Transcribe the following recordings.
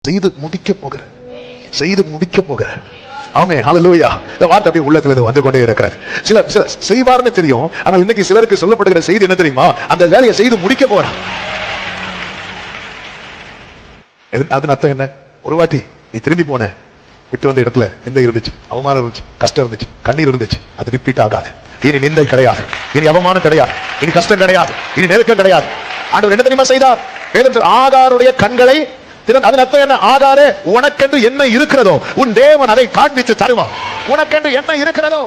செய்து முடிக்க போகிற, செய்து முடிக்க போகிற. ஆமென், ஹல்லேலூயா. இந்த வார்த்தை அப்படியே உள்ளத்துல வந்து கொண்டே இருக்கிற. சில செய்வார்னு தெரியும், ஆனால் இன்னைக்கு சிலருக்கு சொல்லப்படுகிற செய்தி என்ன தெரியுமா? அந்த வேலையை செய்து முடிக்க போறான். அதன் அர்த்தம் என்ன? ஒரு வாட்டி நீ திரும்பி போன விட்டு வந்த இடத்துல எந்த இருந்துச்சு? அவமானம் இருந்துச்சு, கஷ்டம் இருந்துச்சு, கண்ணீர் இருந்துச்சு. அது ரிப்பீட் ஆகாது. இனி நிந்தை கிடையாது, இனி அவமானம் கிடையாது, இனி கஷ்டம் கிடையாது, இனி நெருக்கம் கிடையாது. ஆண்டவர் என்ன தெரியுமா செய்தார்? ஆகாருடைய கண்களை திறந்து. அதன் அர்த்தம் என்ன? ஆகாரே, உனக்கென்று என்ன இருக்கிறதோ உன் தேவன் அதை காண்பித்து தருவான். உனக்கென்று என்ன இருக்கிறதோ.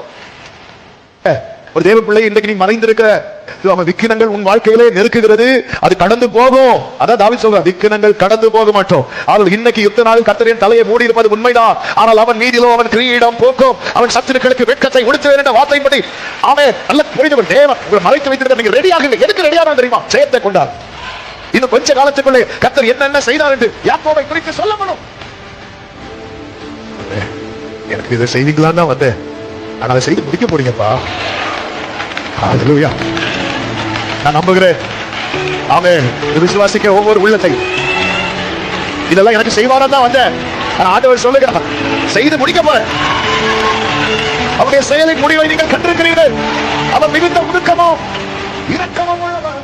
ஒரு தேவ பிள்ளை, இன்றைக்கு நீ மறைந்திருக்கிற விக்கினங்கள் உன் வாழ்க்கையிலே நெருக்குகிறது, அது கடந்து போகும். அதான் தாவீது சொல்றார், விக்கினங்கள் கடந்து போக மாட்டோம். அவள் இன்னைக்கு யுத்த நாள் கர்த்தரின் தலையை மூடி இருப்பது உண்மைதான், ஆனால் அவன் மீதிலோ அவன் கிரீடம் போக்கும், அவன் சத்துருக்களுக்கு வெட்கத்தை உடுத்துவேன் என்ற வார்த்தையின்படி அவன் நல்ல புரிந்தவன். தேவன் உங்களை மறைத்து வைத்திருக்க, நீங்க ரெடியாக எதுக்கு ரெடியாக தெரியுமா? ஜெயத்தை கொண்டார். இன்னும் கொஞ்ச காலத்துக்குள்ளே கர்த்தர் என்னென்ன செய்தார் என்று யாக்கோபை குறித்து சொல்லப்படும். எனக்கு இதை செய்வீங்களான்னு தான் வந்தேன், ஆனா அதை செய்து முடிக்க போறீங்கப்பா. ஹல்லேலூயா. நான் நம்புகிறேன். ஆமென். விசுவாசிக்க ஒவ்வொரு உள்ளத்தை இதெல்லாம் எனக்கு செய்வாரா தான் வந்தேன். ஆண்டவர் சொல்லுகிறார், செய்து முடிக்க போறேன். அவருடைய செயலின் முடிவை நீங்கள் கண்டிருக்கிறீர்கள். அவர் மிகுந்த ஒடுக்கமும் இரக்கமும் உள்ளவர்.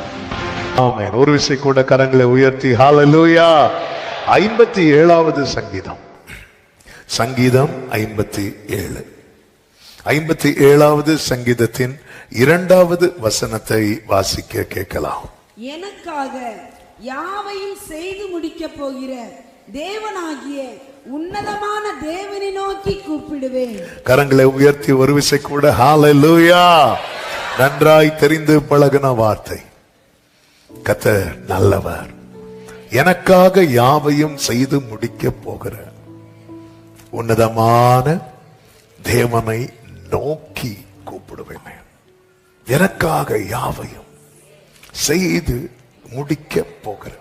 ஆமென். ஒரு விசை கூட கரங்களை உயர்த்தி ஹல்லேலூயா. 57வது சங்கீதம். சங்கீதம் 57. 57வது சங்கீதத்தின் 2வது வசனத்தை வாசிக்க கேட்கலாம். எனக்காக யாவையும் செய்து முடிக்க போகிற தேவனாகிய உன்னதமான தேவனை நோக்கி கூப்பிடுவேன். கரங்களை உயர்த்தி ஒரு விசை கூட ஹல்லேலூயா. நன்றாய் தெரிந்து பழகின வார்த்தை. கர்த்தர் நல்லவர். எனக்காக யாவையும் செய்து முடிக்க போகிற உன்னதமான தேவனை நோக்கி கூப்பிடுவேன். எனக்காக யாவையும் செய்து முடிக்க போகிற.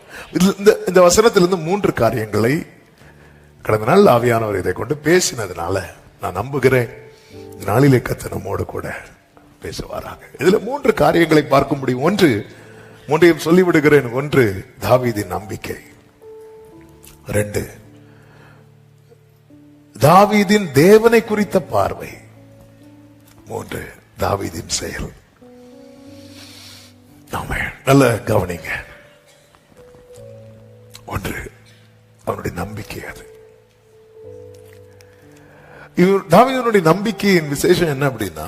இந்த வசனத்திலிருந்து 3 காரியங்களை கடந்த நாள் ஆவியானவர் இதை கொண்டு பேசினதுனால நான் நம்புகிறேன் நாளிலே கர்த்தர் நம்மோடு கூட பேசுவாராக. இதுல 3 காரியங்களை பார்க்க முடியும். மூன்றையும் சொல்லிவிடுகிறேன். 1, தாவீதின் நம்பிக்கை. 2, தாவீதின் தேவனை குறித்த பார்வை. 3, தாவீதின் செயல். நல்ல கவனிங்க. 1, அவனுடைய நம்பிக்கை. அது தாவீதுடைய நம்பிக்கையின் விசேஷம் என்ன அப்படின்னா,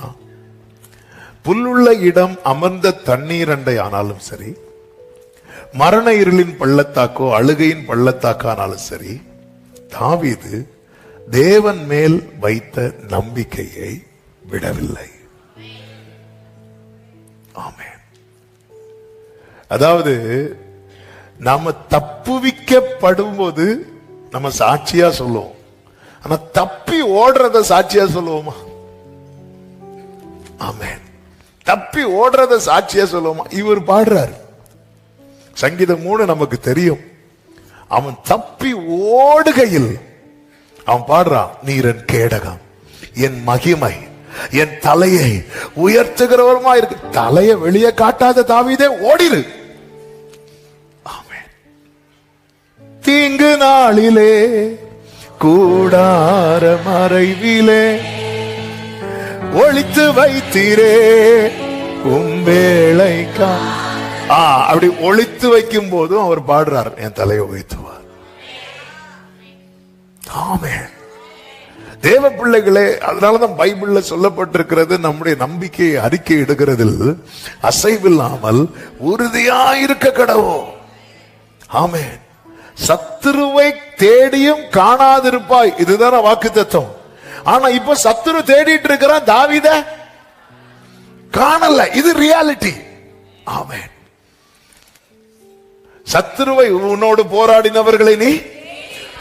புல்லுள்ள இடம் அமர்ந்த தண்ணீர் அண்டை ஆனாலும் சரி, மரண இருளின் பள்ளத்தாக்கோ அழுகையின் பள்ளத்தாக்கானாலும் சரி, தாவீது தேவன் மேல் வைத்த நம்பிக்கையை விடவில்லை. ஆமென். அதாவது நாம தப்புவிக்கப்படும் போது நம்ம சாட்சியா சொல்லுவோம், ஆனா தப்பி ஓடுறத சாட்சியா சொல்லுவோமா? ஆமென். தப்பி ஓடுறத சாட்சியா சொல்லுவோமா? இவர் பாடுறாரு சங்கீதம் 3 நமக்கு தெரியும். அவன் தப்பி ஓடுகையில் அவன் பாடுறான், நீர் என் கேடகம், என் மகிமை, என் தலையை உயர்த்துகிறவருமா இருக்கு. தலையை வெளியே காட்டாத தாவீதே ஓடிரு. ஆமென். தீங்கு நாளிலே கூடார மறைவிலே ஒளித்து வைத்தீரே உம்பேளைக்கா. அப்படி ஒளித்து வைக்கும் போதும் அவர் பாடுறார், என் தலையை உயர்த்துவார். ஆமென். தேவ பிள்ளைகளே, அதனாலதான் பைபிள்ல சொல்லப்பட்டிருக்கிறது, நம்முடைய நம்பிக்கையை அறிக்கை எடுக்கிறதில் அசைவில்லாமல் உறுதியாயிருக்க கடவோம். ஆமென். சத்துருவை தேடியும் காணாதிருப்பாய், இதுதான வாக்குத்தத்தம். ஆனா இப்ப சத்துரு தேடிட்டு இருக்கிறான், தாவீத காணல. இது ரியாலிட்டி. ஆமென். சத்துருவை உன்னோடு போராடினவர்களை நீ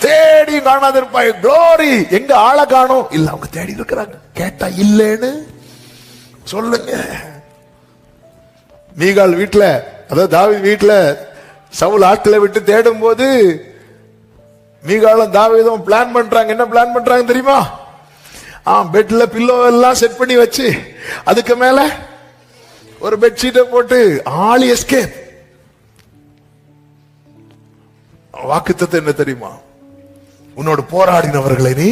தேடி காணாதிருப்பாய். க்ளோரி. எங்க ஆளை காணோம்? இல்ல, அவங்க தேடி இருக்கிறாங்க. கேட்டா இல்லன்னு சொல்லுங்க. மீகால் வீட்டுல, அதாவது தாவீது வீட்டுல சவுல் ஆட்களை விட்டு தேடும் போது மீகாலும் தாவீதும் பிளான் பண்றாங்க. என்ன பிளான் பண்றாங்க தெரியுமா? பெட்ல பில்லோ எல்லாம் செட் பண்ணி வச்சு அதுக்கு மேல ஒரு பெட்ஷீட்டை போட்டு ஆளி எஸ்கேப். வாக்குத்தத்தம் என்ன தெரியுமா? உன்னோடு போராடினவர்களை நீ.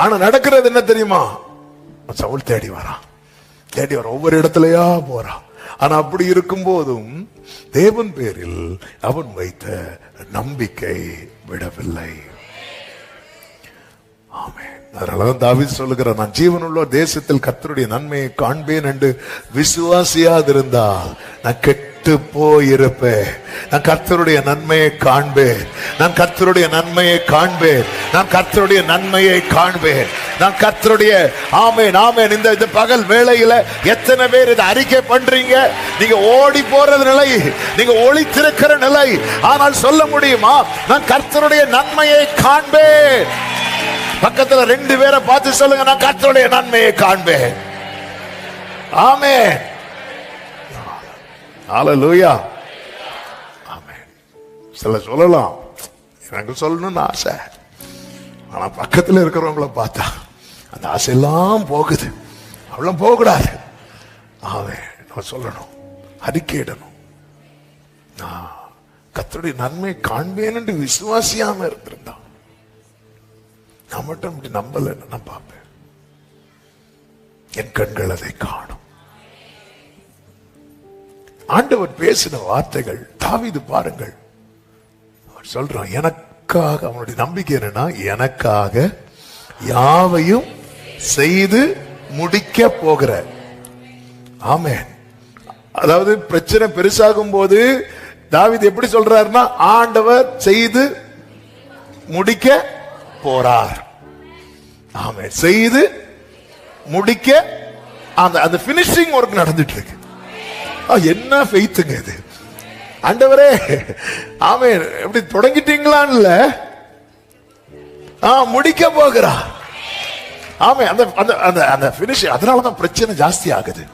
ஆனா நடக்கிறது என்ன தெரியுமா? சவுல் தேடி வரான், தேடி வர ஒவ்வொரு இடத்துலயா போறான். ஆனா அப்படி இருக்கும் போதும் தேவன் பேரில் அவன் வைத்த நம்பிக்கை விடவில்லை. ஆமென். அதனாலதான் தாவீது சொல்லுகிறார், நான் ஜீவனுள்ள தேசத்தில் கர்த்தருடைய நன்மையை காண்பேன் என்று விசுவாசியாதிருந்தால் நான் கெட்டு போயிருப்பேன். நான் கர்த்தருடைய நன்மையை காண்பேன், நான் கர்த்தருடைய நன்மையை காண்பேன், நான் கர்த்தருடைய நன்மையை காண்பேன், நான் கர்த்தருடைய. ஆமென், ஆமென். இந்த பகல் வேளையில எத்தனை பேர் இதை அறிக்கை பண்றீங்க? நீங்க ஓடி போறது நிலை, நீங்க ஒளித்திருக்கிற நிலை. ஆனால் சொல்ல முடியுமா, நான் கர்த்தருடைய நன்மையை காண்பேன்? பக்கத்துல 2 பேரை பார்த்து சொல்லுங்க, நான் கர்த்தருடைய நன்மையை காண்பேன். ஆமென், ஹல்லேலூயா, ஆமென். சில சொல்லலாம், எனக்கு சொல்லணும்னு ஆசை, ஆனா பக்கத்துல இருக்கிறவங்கள பார்த்தா அந்த ஆசையெல்லாம் போகுது. அவ்வளவு போகக்கூடாது. ஆமென். நான் சொல்லணும், அறிக்கையிடணும், நான் கர்த்தருடைய நன்மை காண்பேன் என்று விசுவாசியாம இருந்திருந்தான் நான் மட்டும் இப்படி நம்பல. நான் பார்ப்பேன், என் கண்கள் அதை காணும். ஆண்டவர் பேசின வார்த்தைகள். தாவீது பாருங்கள், அவர் சொல்றான், எனக்காக, அவனுடைய நம்பிக்கை என்னன்னா, எனக்காக யாவையும் செய்து முடிக்க போகிற. ஆமென். அதாவது பிரச்சனை பெருசாகும் போது தாவீது எப்படி சொல்றாருன்னா, ஆண்டவர் செய்து முடிக்க போறார். ஆமென். செய்து முடிக்க அந்த ஃபினிஷிங் ஒர்க் நடந்துட்டு இருக்கு. என்ன ஃபெய்த்துங்க இது? ஆண்டவரே, ஆமென், எப்படி தொடங்கிட்டீங்களான்னு இல்ல, முடிக்க போகிறார். ஆமென். அந்த ஃபினிஷ். அதனாலதான் பிரச்சனை ஜாஸ்தி ஆகுது.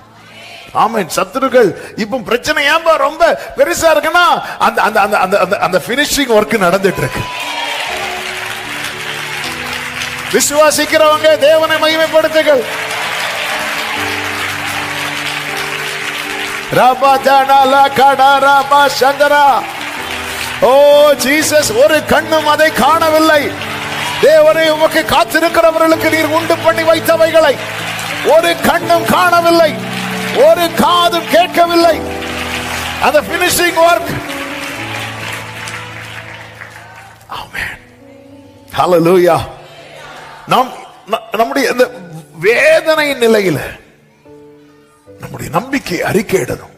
ஆமென். சத்துருக்கள் இப்ப பிரச்சனை ஏன்பா ரொம்ப பெருசா இருக்குன்னா, அந்த ஃபினிஷிங் ஒர்க் நடந்துட்டு இருக்கு. விசுவாசிக்கிறவங்க தேவனை மகிமைப்படுத்துங்கள். ஓ ஜீசஸ், ஒரு கண்ணும் அதை காணவில்லை. தேவனை உமக்கு காத்திருக்கிறவர்களுக்கு நீர் உண்டு பண்ணி வைத்தவைகளை ஒரு கண்ணும் காணவில்லை, ஒரு காதும் கேட்கவில்லை. அந்த ஃபினிஷிங் ஒர்க். ஆமென், ஹல்லேலூயா. நம்முடைய இந்த வேதனை நிலையில நம்முடைய நம்பிக்கை அறிக்கையிடணும்.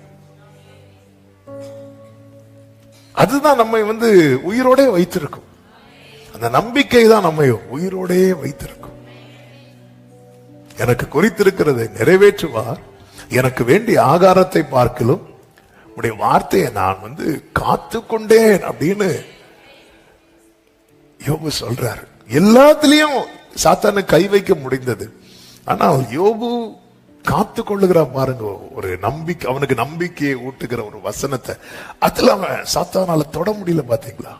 அதுதான் நம்மை உயிரோட வைத்திருக்கும். அந்த நம்பிக்கை தான் நம்மை உயிரோட வைத்திருக்கும். எனக்கு குறித்திருக்கிறதை நிறைவேற்றுவார், எனக்கு வேண்டிய ஆகாரத்தை பார்க்கலும் உடைய வார்த்தையை நான் காத்து கொண்டேன் அப்படின்னு யோபு சொல்றாரு. எல்லாத்திலையும் சாத்தானு கை வைக்க முடிந்தது, ஆனால் யோபு காத்து கொள்ளுகிற பாருங்க ஒரு நம்பிக்கை. அவனுக்கு நம்பிக்கையை ஊட்டுகிற ஒரு வசனத்தை அதுல அவன் சாத்தானால தொட முடியல. பாத்தீங்களா?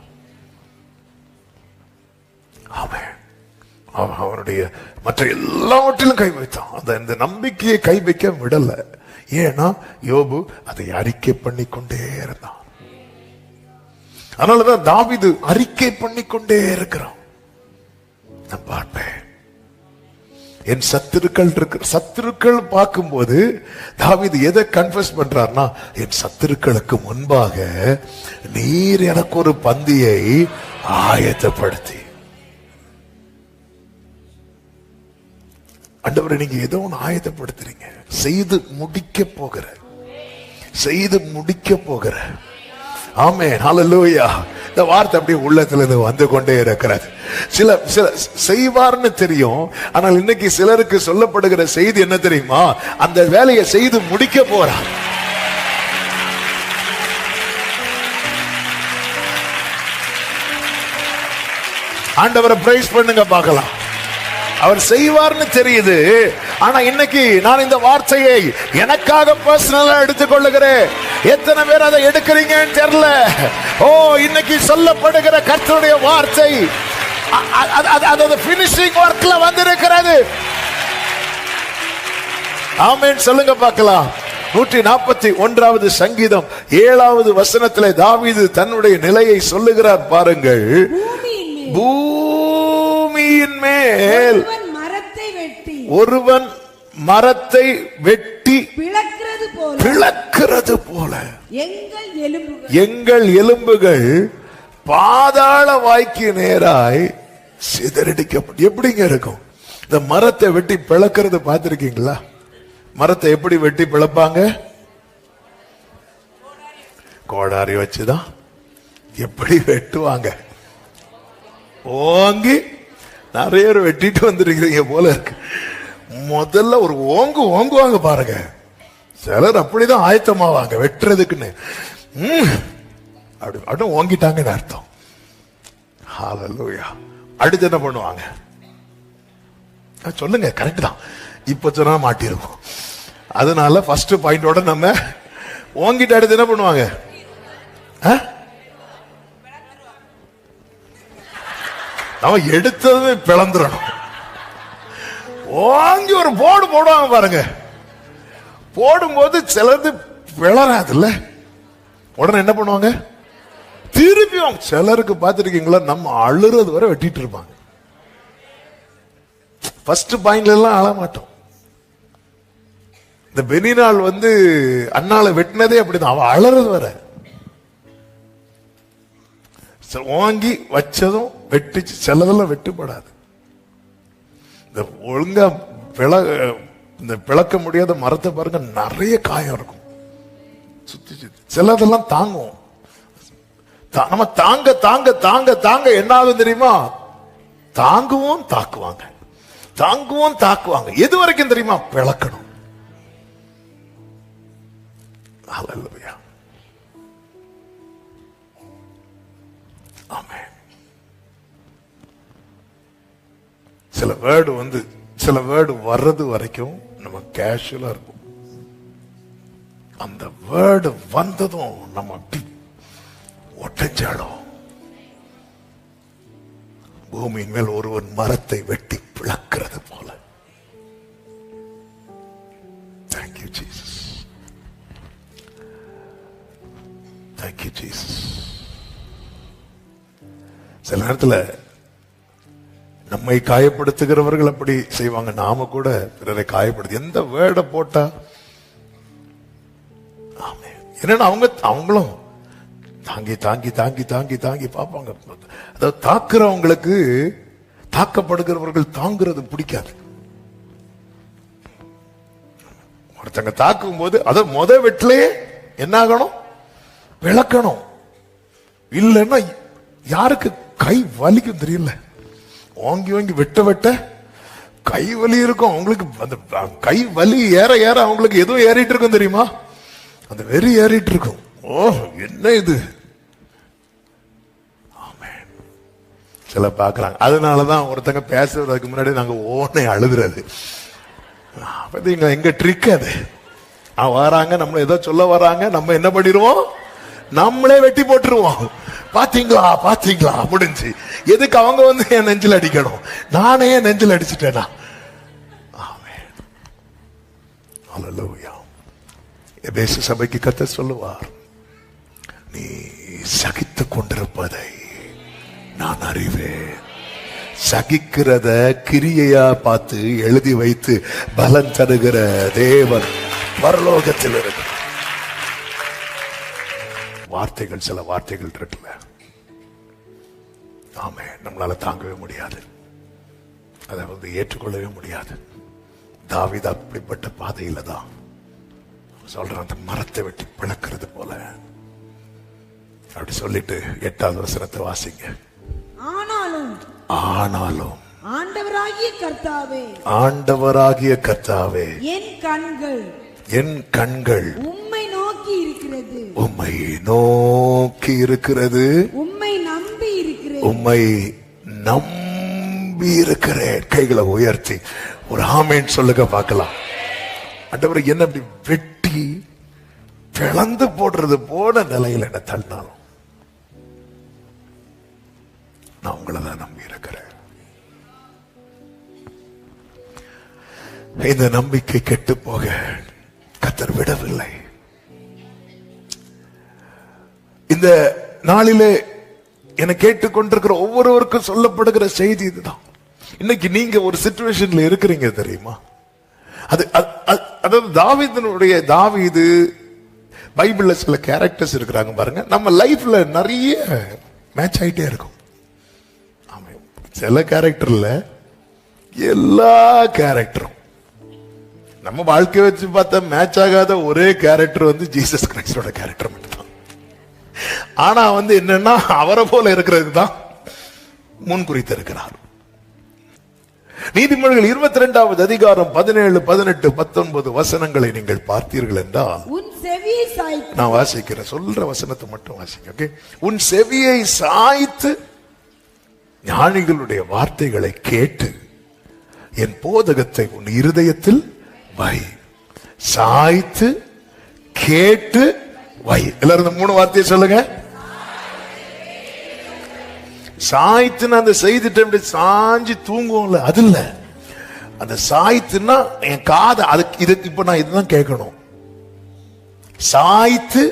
அவனுடைய மற்ற எல்லாவற்றிலும் கை வைத்தான். அந்த நம்பிக்கையை கை வைக்க விடல. ஏன்னா யோபு அதை அறிக்கை பண்ணி கொண்டே இருந்தான். அதனாலதான் தாவீது அறிக்கை பண்ணி கொண்டே இருக்கிறான். நான் பார்ப்பேன், என் சத்துருக்கள் பார்க்கும்போது தாவீது எதை கன்ஃபஸ் பண்றார்னா, என் சத்துருக்களுக்கு முன்பாக நீர் எனக்கு ஒரு பந்தியை ஆயத்தப்படுத்தி. ஆண்டவரே, நீங்க ஏதோ ஒன்று ஆயத்தப்படுத்துறீங்க, செய்து முடிக்க போகிற. ஆமென், ஹல்லேலூயா. இந்த வார்த்தை அப்படியே உள்ளத்துல இருந்து வந்து கொண்டே இருக்கிறது. சில செய்வார்னு தெரியும், ஆனால் இன்னைக்கு சிலருக்கு சொல்லப்படுகிற செய்தி என்ன தெரியுமா? அந்த வேலையை செய்து முடிக்க போறார். ஆண்டவரை பிரைஸ் பண்ணுங்க பார்க்கலாம். அவர் செய்வார்னு தெரியுது, ஆனா இன்னைக்கு நான் இந்த வார்த்தையை எனக்காக பர்சனலா எடுத்துக்கொள்ளுகிறேன். எத்தனை பேர் அதை எடுக்கிறீங்கன்னு தெரியல. ஓ, இன்னைக்கு சொல்லப்படுகிற கர்த்தருடைய வார்த்தை அது ஃபினிஷிங் ஒர்க்ல வந்திருக்கிறது. ஆமென் சொல்லுங்க பார்க்கலாம். 141வது சங்கீதம் 7வது வசனத்திலே தாவீது தன்னுடைய நிலையை சொல்லுகிறார் பாருங்கள். பூமியின் இனிமேல் ஒருவன் மரத்தை வெட்டி பிளக்கிறது போல எங்கள் எலும்புகள் பாதாள வாய்க்கு நேராய் சிதறடிக்கப்படும். எப்படிங்க இருக்கும்? இந்த மரத்தை வெட்டி பிளக்கிறது பார்த்திருக்கீங்களா? மரத்தை எப்படி வெட்டி பிளப்பாங்க? கோடாரி வச்சுதான். எப்படி வெட்டுவாங்க? ஓங்கி. நிறைய பேர் வெட்டிட்டு வந்திருக்கிறீங்க போல இருக்கு. முதல்ல ஒரு ஓங்குவாங்க பாருங்க. சிலர் அப்படிதான் ஆயத்தமாவாங்க வெட்டுறதுக்குன்னு. அப்படி ஓங்கிட்டாங்கன்னு அர்த்தம். ஹல்லேலூயா. அடுத்து என்ன பண்ணுவாங்க? சொல்லுங்க. கரெக்ட் தான். இப்ப சொன்னா மாட்டிருவோம். அதனால ஃபர்ஸ்ட் பாயிண்டோட நம்ம ஓங்கிட்டு அடுத்து என்ன பண்ணுவாங்க? நம்ம எடுத்ததுமே பிளந்துடணும். ஓங்கி ஒரு போடு போடுவாங்க பாருங்க. போடும்போது சிலது பிளறாதுல்ல, உடனே என்ன பண்ணுவாங்க? திருப்பி சிலருக்கு பார்த்திருக்கீங்களா, நம்ம அழுறது வரை வெட்டிட்டு இருப்பாங்க. ஃபர்ஸ்ட் பாயிண்ட்ல எல்லாம் அழ மாட்டோம். இந்த பெனினால் அண்ணால வெட்டினதே அப்படிதான். அவ அழறது வர வாங்கி வச்சதும் வெட்டிச்சு. சிலதெல்லாம் வெட்டுப்படாது. இந்த ஒழுங்கா இந்த பிளக்க முடியாத மரத்தை பாருங்க, நிறைய காயம் இருக்கும். சுத்தி சுத்தி சிலதெல்லாம் தாங்கும். நம்ம தாங்க தாங்க தாங்க தாங்க என்ன ஆகும் தெரியுமா? தாங்குவோம் தாக்குவாங்க, தாங்குவோம் தாக்குவாங்க. எது வரைக்கும் தெரியுமா? பிளக்கணும். ஹல்லேலூயா. ஆமென். சில வேர்டு வர்றது வரைக்கும் நம்ம கேஷுவலா இருக்கும். அந்த வேர்டு வந்ததும் நம்ம அப்படி ஒட்டஞ்சாலும். பூமியின் மேல் ஒருவன் மரத்தை வெட்டி பிளக்கிறது போல. Thank you Jesus. Thank you Jesus. சில நேரத்துல நம்மை காயப்படுத்துகிறவர்கள் அப்படி செய்வாங்க. நாம கூட பிறரை காயப்படுத்து எந்த வேர்டை போட்டா. என்னன்னா அவங்களும் தாங்கி தாங்கி தாங்கி தாங்கி தாங்கி பார்ப்பாங்க. அதாவது தாக்குறவங்களுக்கு தாக்கப்படுகிறவர்கள் தாங்குறது பிடிக்காது. ஒருத்தங்க தாக்கும் போது அதை வெட்டிலேயே என்ன ஆகணும்? விளக்கணும். இல்லைன்னா யாருக்கு கை வலிக்கும் தெரியல. வாங்கி வாங்கி வெட்ட வெட்ட கை வலி இருக்கும் அவங்களுக்கு. அந்த கை வலி ஏற ஏற அவங்களுக்கு எதுவும் ஏறிட்டு இருக்கும் தெரியுமா? அந்த வெறி ஏறிட்டு இருக்கும். ஓ என்ன இது? சில பாக்குறாங்க. அதனாலதான் ஒருத்தங்க பேசுறதுக்கு முன்னாடி நாங்க ஓனை அழுதுறது. எங்க ட்ரிக் அது. வராங்க, நம்ம ஏதோ சொல்ல வராங்க, நம்ம என்ன பண்ணிடுவோம்? நம்மளே வெட்டி போட்டுருவோம். பாத்தீங்களா பாத்தீங்களா முடிஞ்சு. எதுக்கு அவங்க என் நெஞ்சில் அடிக்கணும்? நானே நெஞ்சில் அடிச்சுட்டேனா? ஹல்லேலூயா. எபேசு சபைக்கு கர்த்தர் சொல்லுவார், நீ சகித்துக் கொண்டிருப்பதை நான் அறிவேன். சகிக்கிறத கிரியையா பார்த்து எழுதி வைத்து பலன் தருகிற தேவன் பரலோகத்தில் இருக்கு. வார்த்தைகள், சில வார்த்தைகள் இருக்குல்ல, ஆமே நம்மளால தாங்கவே முடியாது, அதை ஏற்றுக்கொள்ளவே முடியாது. தாவீது அப்படிப்பட்ட பாதையில தான் சொல்றான், அந்த மரத்தை வெட்டி பிளக்கிறது போல. அப்படி சொல்லிட்டு 8வது வசனத்தை வாசிங்க. ஆனாலும் ஆண்டவராகிய கர்த்தாவே என் கண்கள் உம்மை நோக்கி இருக்கிறது, உம்மை நம்பி இருக்கிறேன். கைகளை உயர்த்தி ஒரு ஆமேன் சொல்லுங்க பார்க்கலாம். ஆண்டவரே, என்ன அப்படி வெட்டி பிளந்து போடுறது போன நிலையில் என்ன தள்ளினாலும் நான் உங்களை தான் நம்பி இருக்கிறேன். இந்த நம்பிக்கை கெட்டு போக கர்த்தர் விடவில்லை. இந்த நாளிலே என்னை கேட்டுக்கொண்டிருக்கிற ஒவ்வொருவருக்கும் சொல்லப்படுகிற செய்தி இதுதான். இன்னைக்கு நீங்க ஒரு சிச்சுவேஷன்ல இருக்கிறீங்க தெரியுமா? அதாவது தாவீது பைபிள்ல சில கேரக்டர்ஸ் இருக்கிறாங்க பாருங்க, நம்ம லைஃப்ல நிறைய மேட்ச் ஆயிட்டே இருக்கும். சில கேரக்டர்ல எல்லா கேரக்டரும் நம்ம வாழ்க்கையை வச்சு பார்த்தா மேட்ச் ஆகாத ஒரே கேரக்டர் வந்து ஜீசஸ் கிரைஸ்டோட கேரக்டர் மட்டும்தான். ஆனா என்னன்னா அவரை போல இருக்கிறதுக்கு தான் முன் குறித்து இருக்கிறார். நீதிமொழிகள் 22வது அதிகாரம் 17, 18, 19 வசனங்களை நீங்கள் பார்த்தீர்கள் என்றால், நான் வாசிக்கிறேன், சொல்ற வசனத்தை மட்டும் வாசிக்க. ஓகே, உன் செவியை சாய்த்து ஞானிகளுடைய வார்த்தைகளை கேட்டு என் போதகத்தை உன் இருதயத்தில் வை. சாய்த்து கேட்டு வை. எல்லாரும் 3 வார்த்தையை சொல்லுங்க. சாய்த்துன்னு அந்த செய்திட்டு சாஞ்சி தூங்குவோம்ல, அது இல்ல. அந்த சாய்த்துன்னா என் காதை இப்ப நான் இதுதான் கேட்கணும். சாய்த்து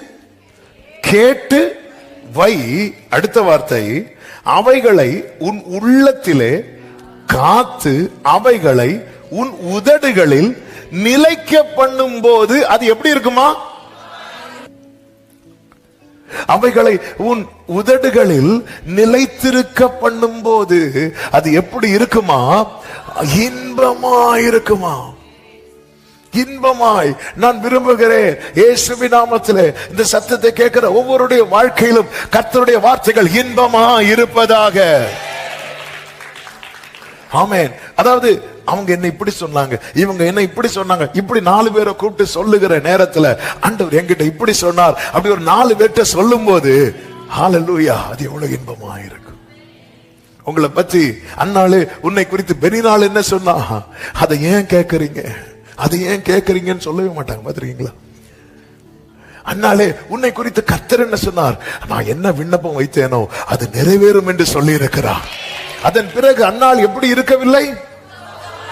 கேட்டு வை. அடுத்த வார்த்தை, அவைகளை உன் உள்ளத்திலே காத்து அவைகளை உன் உதடுகளில் நிலைக்க பண்ணும் போது அது எப்படி இருக்குமா? அவைகளை உன் உதடுகளில் நிலைத்திருக்க பண்ணும் போது அது எப்படி இருக்குமா? இன்பமாய் இருக்குமா? இன்பமாய். நான் விரும்புகிறேன் இயேசுவின் நாமத்திலே இந்த சத்தத்தை கேட்கிற ஒவ்வொருடைய வாழ்க்கையிலும் கர்த்தருடைய வார்த்தைகள் இன்பமாய் இருப்பதாக. ஆமென். அதாவது அவங்க என்ன இப்படி சொன்னாங்க, இவங்க என்ன இப்படி சொன்னாங்க, இப்படி 4 பேரை கூப்பிட்டு சொல்லுகிற நேரத்துல ஆண்டவர் என்கிட்ட இப்படி சொன்னார், அப்படி ஒரு 4 பேர்ட்ட சொல்லும் போது ஹல்லேலூயா, அது எவ்வளவு இன்பமா இருக்கும். உங்களை பத்தி அன்னாளே உன்னை குறித்து பெரிநாள் என்ன சொன்னா, அதை ஏன் கேட்கறீங்க, அதை ஏன் கேட்கறீங்கன்னு சொல்லவே மாட்டாங்க. பாத்திருக்கீங்களா? அன்னாலே உன்னை குறித்து கர்த்தர் என்ன சொன்னார், நான் என்ன விண்ணப்பம் வைத்தேனோ அது நிறைவேறும் என்று சொல்லி இருக்கிறார். அதன் பிறகு அன்னாள் எப்படி இருக்கவில்லை?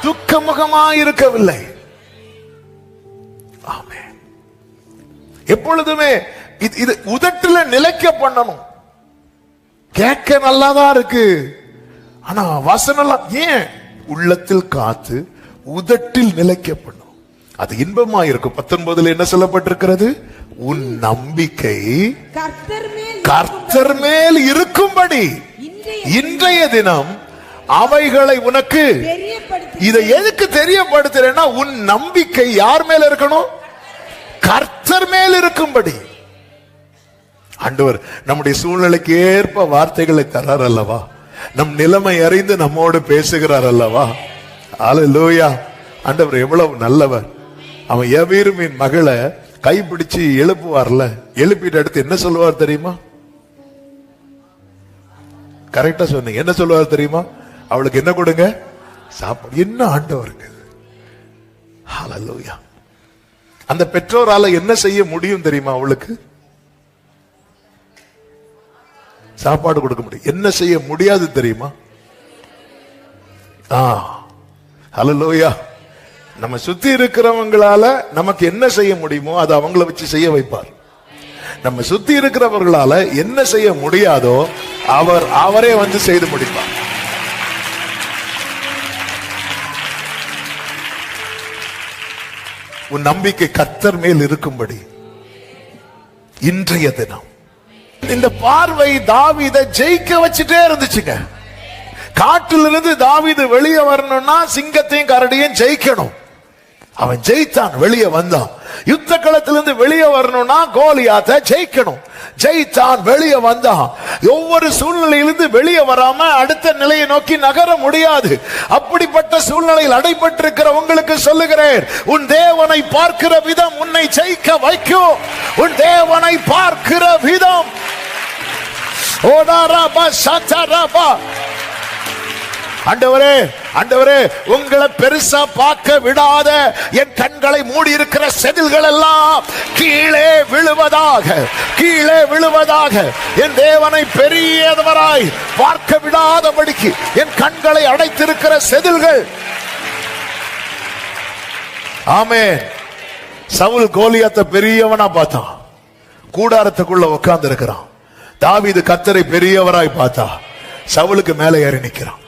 துக்கமுகமாக இருக்கவில்லை. ஆமென். எப்பொழுதுமே இது உதட்டில நிலைக்க பண்ணணும். கேட்க நல்லாதான் இருக்கு, ஆனா வசனம் ஏன் உள்ளத்தில் காத்து உதட்டில் நிலைக்க பண்ணும், அது இன்பமா இருக்கும். 19 என்ன சொல்லப்பட்டிருக்கிறது? உன் நம்பிக்கை கர்த்தர் மேல் இருக்கும்படி இன்றைய தினம் அவைகளை உனக்கு. இதை எதுக்கு தெரியப்படுத்துறேன்னா, உன் நம்பிக்கை யார் மேல இருக்கணும்? கர்த்தர் மேல் இருக்கும்படி. ஆண்டவர் நம்முடைய சூழ்நிலைக்கு ஏற்ப வார்த்தைகளை தரார் அல்லவா? நம் நிலைமை அறிந்து நம்மோடு பேசுகிறார் அல்லவா? அல்லேலூயா. ஆண்டவர் எவ்வளவு நல்லவர். அவன் யவீருவின் மகளை கைப்பிடிச்சு எழுப்புவார்ல, எழுப்பிட்டு அடுத்து என்ன சொல்லுவார் தெரியுமா? கரெக்டா சொன்னீங்க. என்ன சொல்லுவார் தெரியுமா? அவளுக்கு என்ன கொடுங்க? சாப்பாடு. என்ன ஆண்டவருக்கு. ஹல்லேலூயா. அந்த பெற்றோரால என்ன செய்ய முடியும் தெரியுமா? அவளுக்கு சாப்பாடு கொடுக்க முடியும். என்ன செய்ய முடியாது தெரியுமா? ஹல்லேலூயா. நம்ம சுத்தி இருக்கிறவங்களால நமக்கு என்ன செய்ய முடியுமோ அதை அவங்கள வச்சு செய்ய வைப்பார். நம்ம சுத்தி இருக்கிறவர்களால என்ன செய்ய முடியாதோ அவரே வந்து செய்து முடிப்பார். உன் நம்பிக்கை கர்த்தர் மேல் இருக்கும்படி இன்றைய தினம். இந்த பார்வை தாவீதை ஜெயிக்க வச்சுட்டே இருந்துச்சுங்க. காட்டிலிருந்து தாவீது வெளியே வரணும்னா சிங்கத்தையும் கரடியும் ஜெயிக்கணும். அவன் ஜெயித்தான், வெளியே வந்தான். யுத்த களத்திலிருந்து வெளியே வரணும்னா கோலியாத்தை ஜெயிக்கணும். ஜெயித்தான், வெளியே வந்தான். ஒவ்வொரு சூழ்நிலையிலிருந்து வெளியே வராம அடுத்த நிலையை நோக்கி நகர முடியாது. அப்படிப்பட்ட சூழ்நிலையில் அடைபட்டிருக்கிற உங்களுக்கு சொல்லுகிறேன், உன் தேவனை பார்க்கிற விதம் உன்னை ஜெயிக்க வைக்கும். உன் தேவனை பார்க்கிற விதம். ஆண்டவரே, ஆண்டவரே, உங்களை பெருசா பார்க்க விடாத என் கண்களை மூடி இருக்கிற செதில்கள் எல்லாம் கீழே விழுவதாக, கீழே விழுவதாக. என் தேவனை பெரியவராய் பார்க்க விடாதபடிக்கு என் கண்களை அடைத்திருக்கிற செதில்கள். ஆமென். சவுல் கோலியாத்தை பெரியவனா பார்த்தான், கூடாரத்துக்குள்ள உட்கார்ந்து இருக்கிறான். தாவீது கர்த்தரை பெரியவராய் பார்த்தா, சவுலுக்கு மேலே ஏறி நிற்கிறான்.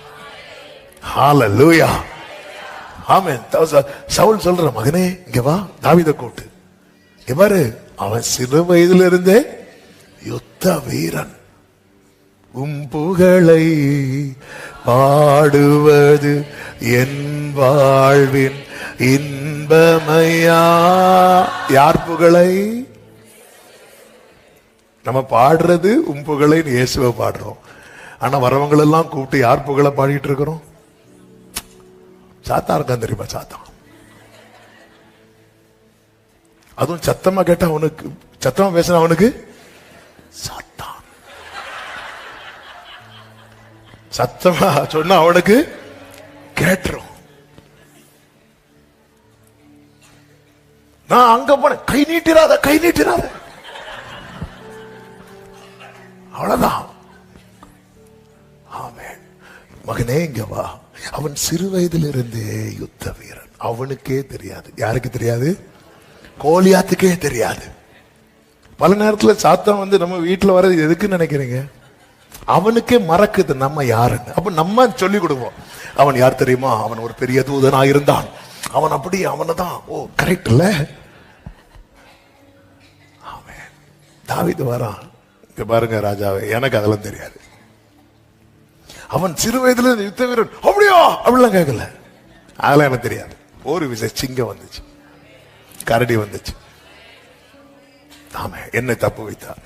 ஹalleluya. ஆமென். சவுல் சொல்ற, மகனே இங்க வா, தாவீதை கூப்பிட்டு இங்க பாரு, அவன் சிறு வயதிலிருந்தே யுத்த வீரன், புகழை பாடுவது என் வாழ்வின் இன்பமையா. யார் புகழை? நம்ம பாடுறது புகழை இயேசுவை பாடுறோம். ஆனா வரவங்களெல்லாம் கூப்பிட்டு யார் புகழை பாடிட்டு இருக்கிறோம்? சாத்தா இருக்கான் தெரியுமா? சாத்தான். அதுவும் சத்தமா கேட்டா அவனுக்கு, சத்தமா பேசினா அவனுக்கு சாத்தான். சத்தமா சொன்னா அவனுக்கு கேட்டுரும். நான் அங்க போனேன், கை நீட்டிராத, கை நீட்டிராத, அவ்வளவுதான். ஆமென். மகனே இங்க வா, அவன் சிறு வயதிலிருந்தே யுத்த வீரன். அவனுக்கே தெரியாது. யாருக்கு தெரியாது? கோலியாத்துக்கே தெரியாது. பல நேரத்துல சாத்தான் வந்து நம்ம வீட்டுல வர்றது எதுக்குன்னு நினைக்கிறீங்க? அவனுக்கே மறக்குது நம்ம யாருன்னு. அப்ப நம்ம சொல்லி கொடுப்போம், அவன் யார் தெரியுமா? அவன் ஒரு பெரிய தூதனா இருந்தான், அவன் அப்படி, அவனதான். ஓ கரெக்ட் இல்ல? ஆமென். தாவீது வரான், இங்க பாருங்க ராஜாவே, எனக்கு அதெல்லாம் தெரியாது. அவன் சிறு வயதுல யுத்த வீரன், அப்படியா? அப்படிலாம் கேட்கல, அதெல்லாம் எனக்கு தெரியாது. ஒரு விசை சிங்கம் வந்துச்சு, கரடி வந்துச்சு, ஆமே, என்னை தப்பு வைத்தார்.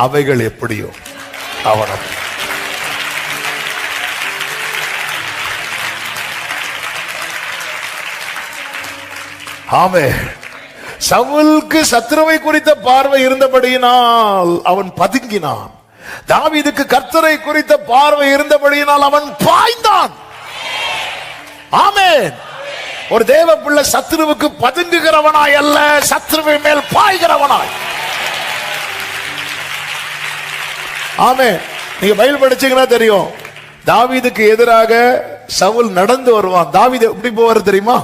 அவைகள் எப்படியோ அவன் அப்படி. ஆமே. சவுலுக்கு சத்துருவை குறித்த பார்வை இருந்தபடியினால் அவன் பதுங்கினான். தாவீதுக்கு கர்த்தரை குறித்த பார்வை இருந்தபடியினால் அவன் பாய்ந்தான். ஆமென். ஒரு தேவ பிள்ளை சத்துருவுக்கு பதுங்குகிறவனாய் அல்ல, சத்துருவை மேல் பாய்கிறவனாய். ஆமென். நீங்க பைபிள் படிச்சீங்கன்னா தெரியும், தாவீதுக்கு எதிராக சவுல் நடந்து வருவான். தாவீது எப்படி போவார் தெரியுமா?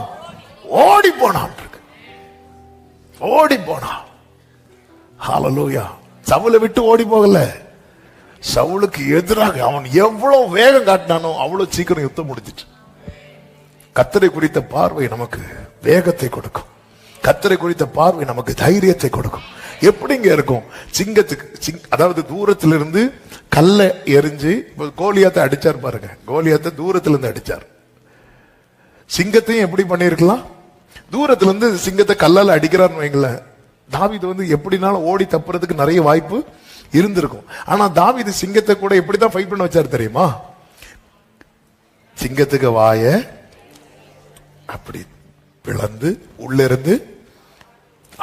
ஓடி போனான், ஓடி போனான். ஹalleluya. சவுலை விட்டு ஓடி போகல, சவுலுக்கு எதிராக அவன் எவ்வளவு வேகம் காட்டினானோ அவ்வளவு சீக்கிரம் யுத்தம் முடிஞ்சிட்டு. கர்த்தரை குறித்த பார்வை நமக்கு வேகத்தை கொடுக்கும். கர்த்தரை குறித்த பார்வை நமக்கு தைரியத்தை கொடுக்கும். எப்படிங்க இருக்கும்? சிங்கத்துக்கு அதாவது தூரத்திலிருந்து கல்லை எரிஞ்சு, கோலியாத்தை அடிச்சார் பாருங்க, கோலியாத்தை தூரத்திலிருந்து அடிச்சார். சிங்கத்தையும் எப்படி பண்ணிருக்கலாம்? தூரத்திலிருந்து சிங்கத்தை கல்லால அடிக்கிறான்னு வைங்களேன். தாவீது வந்து எப்படினாலும் ஓடி தப்புறதுக்கு நிறைய வாய்ப்பு இருந்திருக்கும். ஆனா தாவீது சிங்கத்தை கூட எப்படிதான் ஃபைட் பண்ண வச்சாரு தெரியுமா? சிங்கத்துக்கு வாய அப்படி பிளந்து உள்ள இருந்து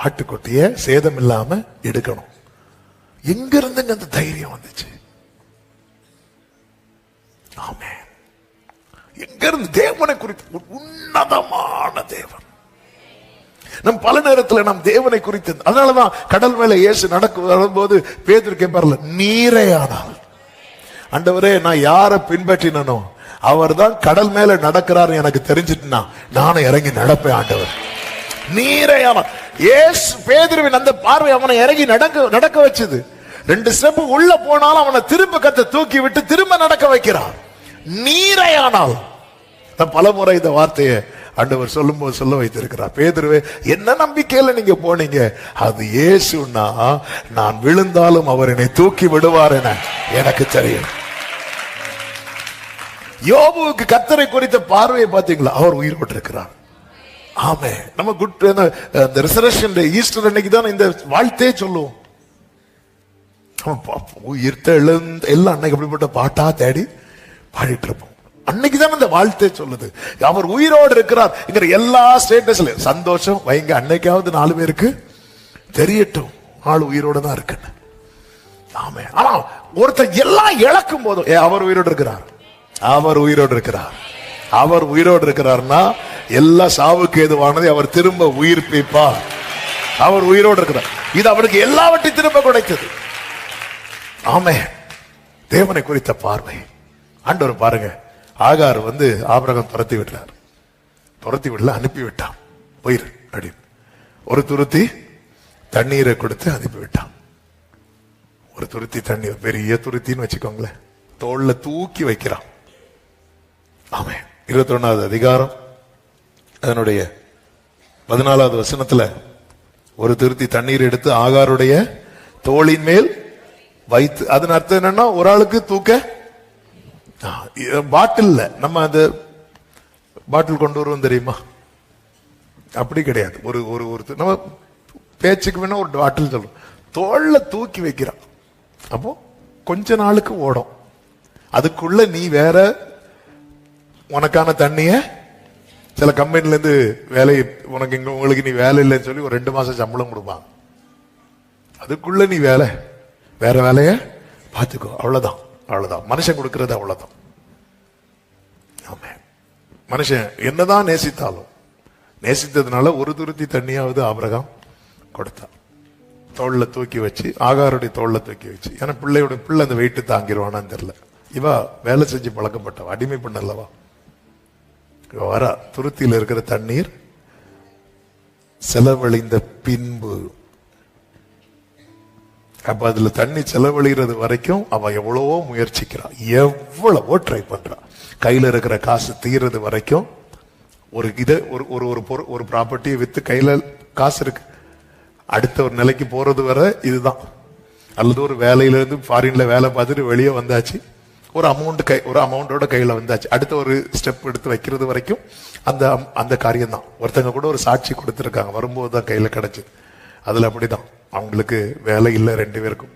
ஆட்டுக்குட்டிய சேதம் இல்லாம எடுக்கணும். எங்க இருந்துங்க அந்த தைரியம் வந்துச்சு? ஆமென். எங்க இருந்து? தேவனை குறித்து, உன்னதமான தேவன். நம் பல நேரத்தில் நம் தேவனை குறித்து, அதனாலதான் கடல் மேல இயேசு வரும்போது பேதுரு கேட்பார்ல, நீரே ஆனால். ஆண்டவரே, நான் யாரை பின்பற்றினோ அவர் தான் கடல் மேல நடக்கிறார் எனக்கு தெரிஞ்சிட்டுனா நானும் இறங்கி நடப்பேன். ஆண்டவர் நீரே ஆனால். இயேசு பேதுருவின் அந்த பார்வை அவனை இறங்கி நடக்க வச்சது. 2 ஸ்டெப் உள்ள போனாலும் அவனை திரும்ப கத்த தூக்கி விட்டு திரும்ப நடக்க வைக்கிறார். நீரே ஆனால். பல முறை இந்த வார்த்தையை ஆண்டவர் சொல்லும் போது சொல்ல வைத்திருக்கிறார். பேதுருவே, என்ன நம்பிக்கையில நீங்க போனீங்க? அது இயேசுனா நான் விழுந்தாலும் அவர் என்னை தூக்கி விடுவார் என எனக்கு தெரியும். யோபுவுக்கு கர்த்தரை குறித்த பார்வையை பார்த்தீங்களா? அவர் உயிரோடு இருக்கிறார். ஆமே. நம்ம குட் இந்த ரிசரக்ஷன் ஈஸ்டர் அன்னைக்கு தான் இந்த வாழ்த்தே சொல்லுவோம். உயிர்த்த எழுந்த எல்லாம் அன்னைக்கு அப்படிப்பட்ட பாட்டா தேடி பாடிட்டு இருப்போம். அன்னைக்குதான் இந்த வாழ்த்தே சொல்லுது, அவர் உயிரோடு இருக்கிறார். எல்லா ஸ்டேட்டஸ்ல சந்தோஷம் வைங்க, அன்னைக்காவது 4 பேருக்கு தெரியட்டும் ஆள் உயிரோட தான் இருக்குன்னு. ஆமே. ஆனா ஒருத்தர் எல்லாம் இழக்கும் போதும் அவர் உயிரோடு இருக்கிறார், அவர் உயிரோடு இருக்கிறார், அவர் உயிரோடு இருக்கிறார்னா எல்லா சாவுக்கு ஏதுவானதை அவர் திரும்ப உயிர்ப்பிப்பார். அவர் உயிரோடு இருக்கிறார். இது அவருக்கு எல்லாவற்றையும் திரும்ப கிடைத்தது. ஆமே. தேவனை குறித்த பார்வை. ஆண்டவர் பாருங்க, ஆகார் வந்து ஆபிரகாம் துரத்தி விட்டார், துரத்தி விடல, அனுப்பி விட்டான். போயிரு அப்படின்னு ஒரு துருத்தி தண்ணீரை கொடுத்து அனுப்பி விட்டான். ஒரு துருத்தி தண்ணீர், பெரிய துருத்தின்னு வச்சுக்கோங்களேன், தோல்ல தூக்கி வைக்கிறான். ஆமென். 21வது அதிகாரம் அதனுடைய 14வது வசனத்துல ஒரு திருத்தி தண்ணீர் எடுத்து ஆகாருடைய தோளின் மேல் வைத்து, அதன் அர்த்தம் என்னன்னா ஒரு ஆளுக்கு தூக்க பாட்டில். நம்ம அந்த பாட்டில் கொண்டு வருவோம் தெரியுமா, அப்படி கிடையாது. ஒரு ஒரு நம்ம பேச்சுக்கு வேணா ஒரு பாட்டில் சொல்றோம், தோல்ல தூக்கி வைக்கிறான். அப்போ கொஞ்ச நாளுக்கு ஓடும், அதுக்குள்ள நீ வேற உனக்கான தண்ணிய சில கம்பெனில இருந்து வேலை உனக்கு இங்க உங்களுக்கு நீ வேலை இல்லைன்னு சொல்லி ஒரு 2 மாசம் சம்பளம் கொடுப்பாங்க. அதுக்குள்ள நீ வேற வேலைய பார்த்துக்கோ. அவ்வளவுதான், அவ்வளவுதான். மனுஷன் கொடுக்கறது அவ்வளவுதான். ஆமென். மனுஷன் என்னதான் நேசித்தாலும், நேசித்ததுனால ஒரு துருத்தி தண்ணியாவது ஆபிரகாம் கொடுத்தான். தோல்ல தூக்கி வச்சு, ஆகாருடைய தோல்ல தூக்கி வச்சு. ஏன்னா பிள்ளை அந்த வெயிட்டு தாங்கிடுவானான்னு தெரியல. இவா வேலை செஞ்சு பழக்கப்பட்டவா, அடிமை பண்ணலவா. வர துருத்தியில் இருக்கிற தண்ணீர் செலவழிந்த பின்பு, அப்ப அதுல தண்ணி செலவழிகிறது வரைக்கும் அவ எவ்வளவோ முயற்சிக்கிறா, எவ்வளவோ ட்ரை பண்றா. கையில இருக்கிற காசு தீர்றது வரைக்கும் ஒரு ஒரு ப்ராப்பர்ட்டியை வித்து கையில காசு இருக்கு, அடுத்த ஒரு நிலைக்கு போறது வர இதுதான். அல்லது ஒரு வேலையில இருந்து ஃபாரின்ல வேலை பார்த்துட்டு வெளியே வந்தாச்சு, ஒரு அமௌண்டோட கையில வந்தாச்சு, அடுத்த ஒரு ஸ்டெப் எடுத்து வைக்கிறது வரைக்கும் அந்த காரியம் தான். ஒருத்தங்க கூட ஒரு சாட்சி கொடுத்துருக்காங்க, வரும்போது தான் கையில கிடைச்சது. அதுல அப்படிதான், அவங்களுக்கு வேலை இல்லை, 2 பேருக்கும்,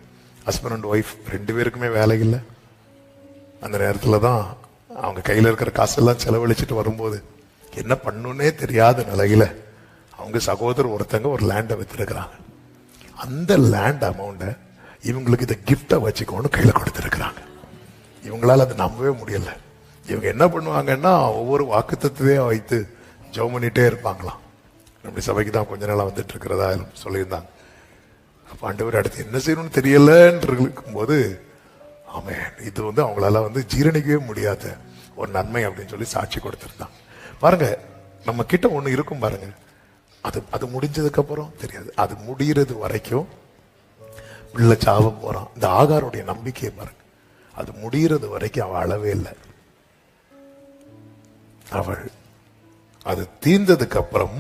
ஹஸ்பண்ட் அண்ட் ஒய்ஃப் 2 பேருக்குமே வேலை இல்லை. அந்த நேரத்துல தான் அவங்க கையில இருக்கிற காசெல்லாம் செலவழிச்சிட்டு வரும்போது என்ன பண்ணுன்னே தெரியாத நிலையில அவங்க சகோதரர் ஒருத்தங்க ஒரு லேண்டை வித்துருக்கிறாங்க. அந்த லேண்ட் அமௌண்ட இவங்களுக்கு இதை கிஃப்டா வச்சுக்கோன்னு கையில கொடுத்துருக்கிறாங்க. இவங்களால அதை நம்பவே முடியல. இவங்க என்ன பண்ணுவாங்கன்னா ஒவ்வொரு வாக்குத்தத்தத்தையே வைத்து ஜெபம் பண்ணிட்டே இருப்பாங்களாம். நம்முடைய சபைக்கு தான் கொஞ்ச நாளா வந்துட்டு இருக்கிறதா சொல்லியிருந்தாங்க. அப்ப ஆண்டவர் அடுத்து என்ன செய்யணும்னு தெரியலன்னு இருக்கும் போது, ஆமென், இது அவங்களால ஜீரணிக்கவே முடியாத ஒரு நன்மை அப்படின்னு சொல்லி சாட்சி கொடுத்திருந்தாங்க. பாருங்க, நம்ம கிட்ட ஒண்ணு இருக்கும் பாருங்க, அது முடிஞ்சதுக்கு அப்புறம் தெரியாது, அது முடிகிறது வரைக்கும் பிள்ளை சாவ போறான். இந்த ஆகாருடைய நம்பிக்கையை பாருங்க, அது முடிகிறது வரைக்கும் அவள் அளவே இல்லை. அவள் அது தீர்ந்ததுக்கு அப்புறம்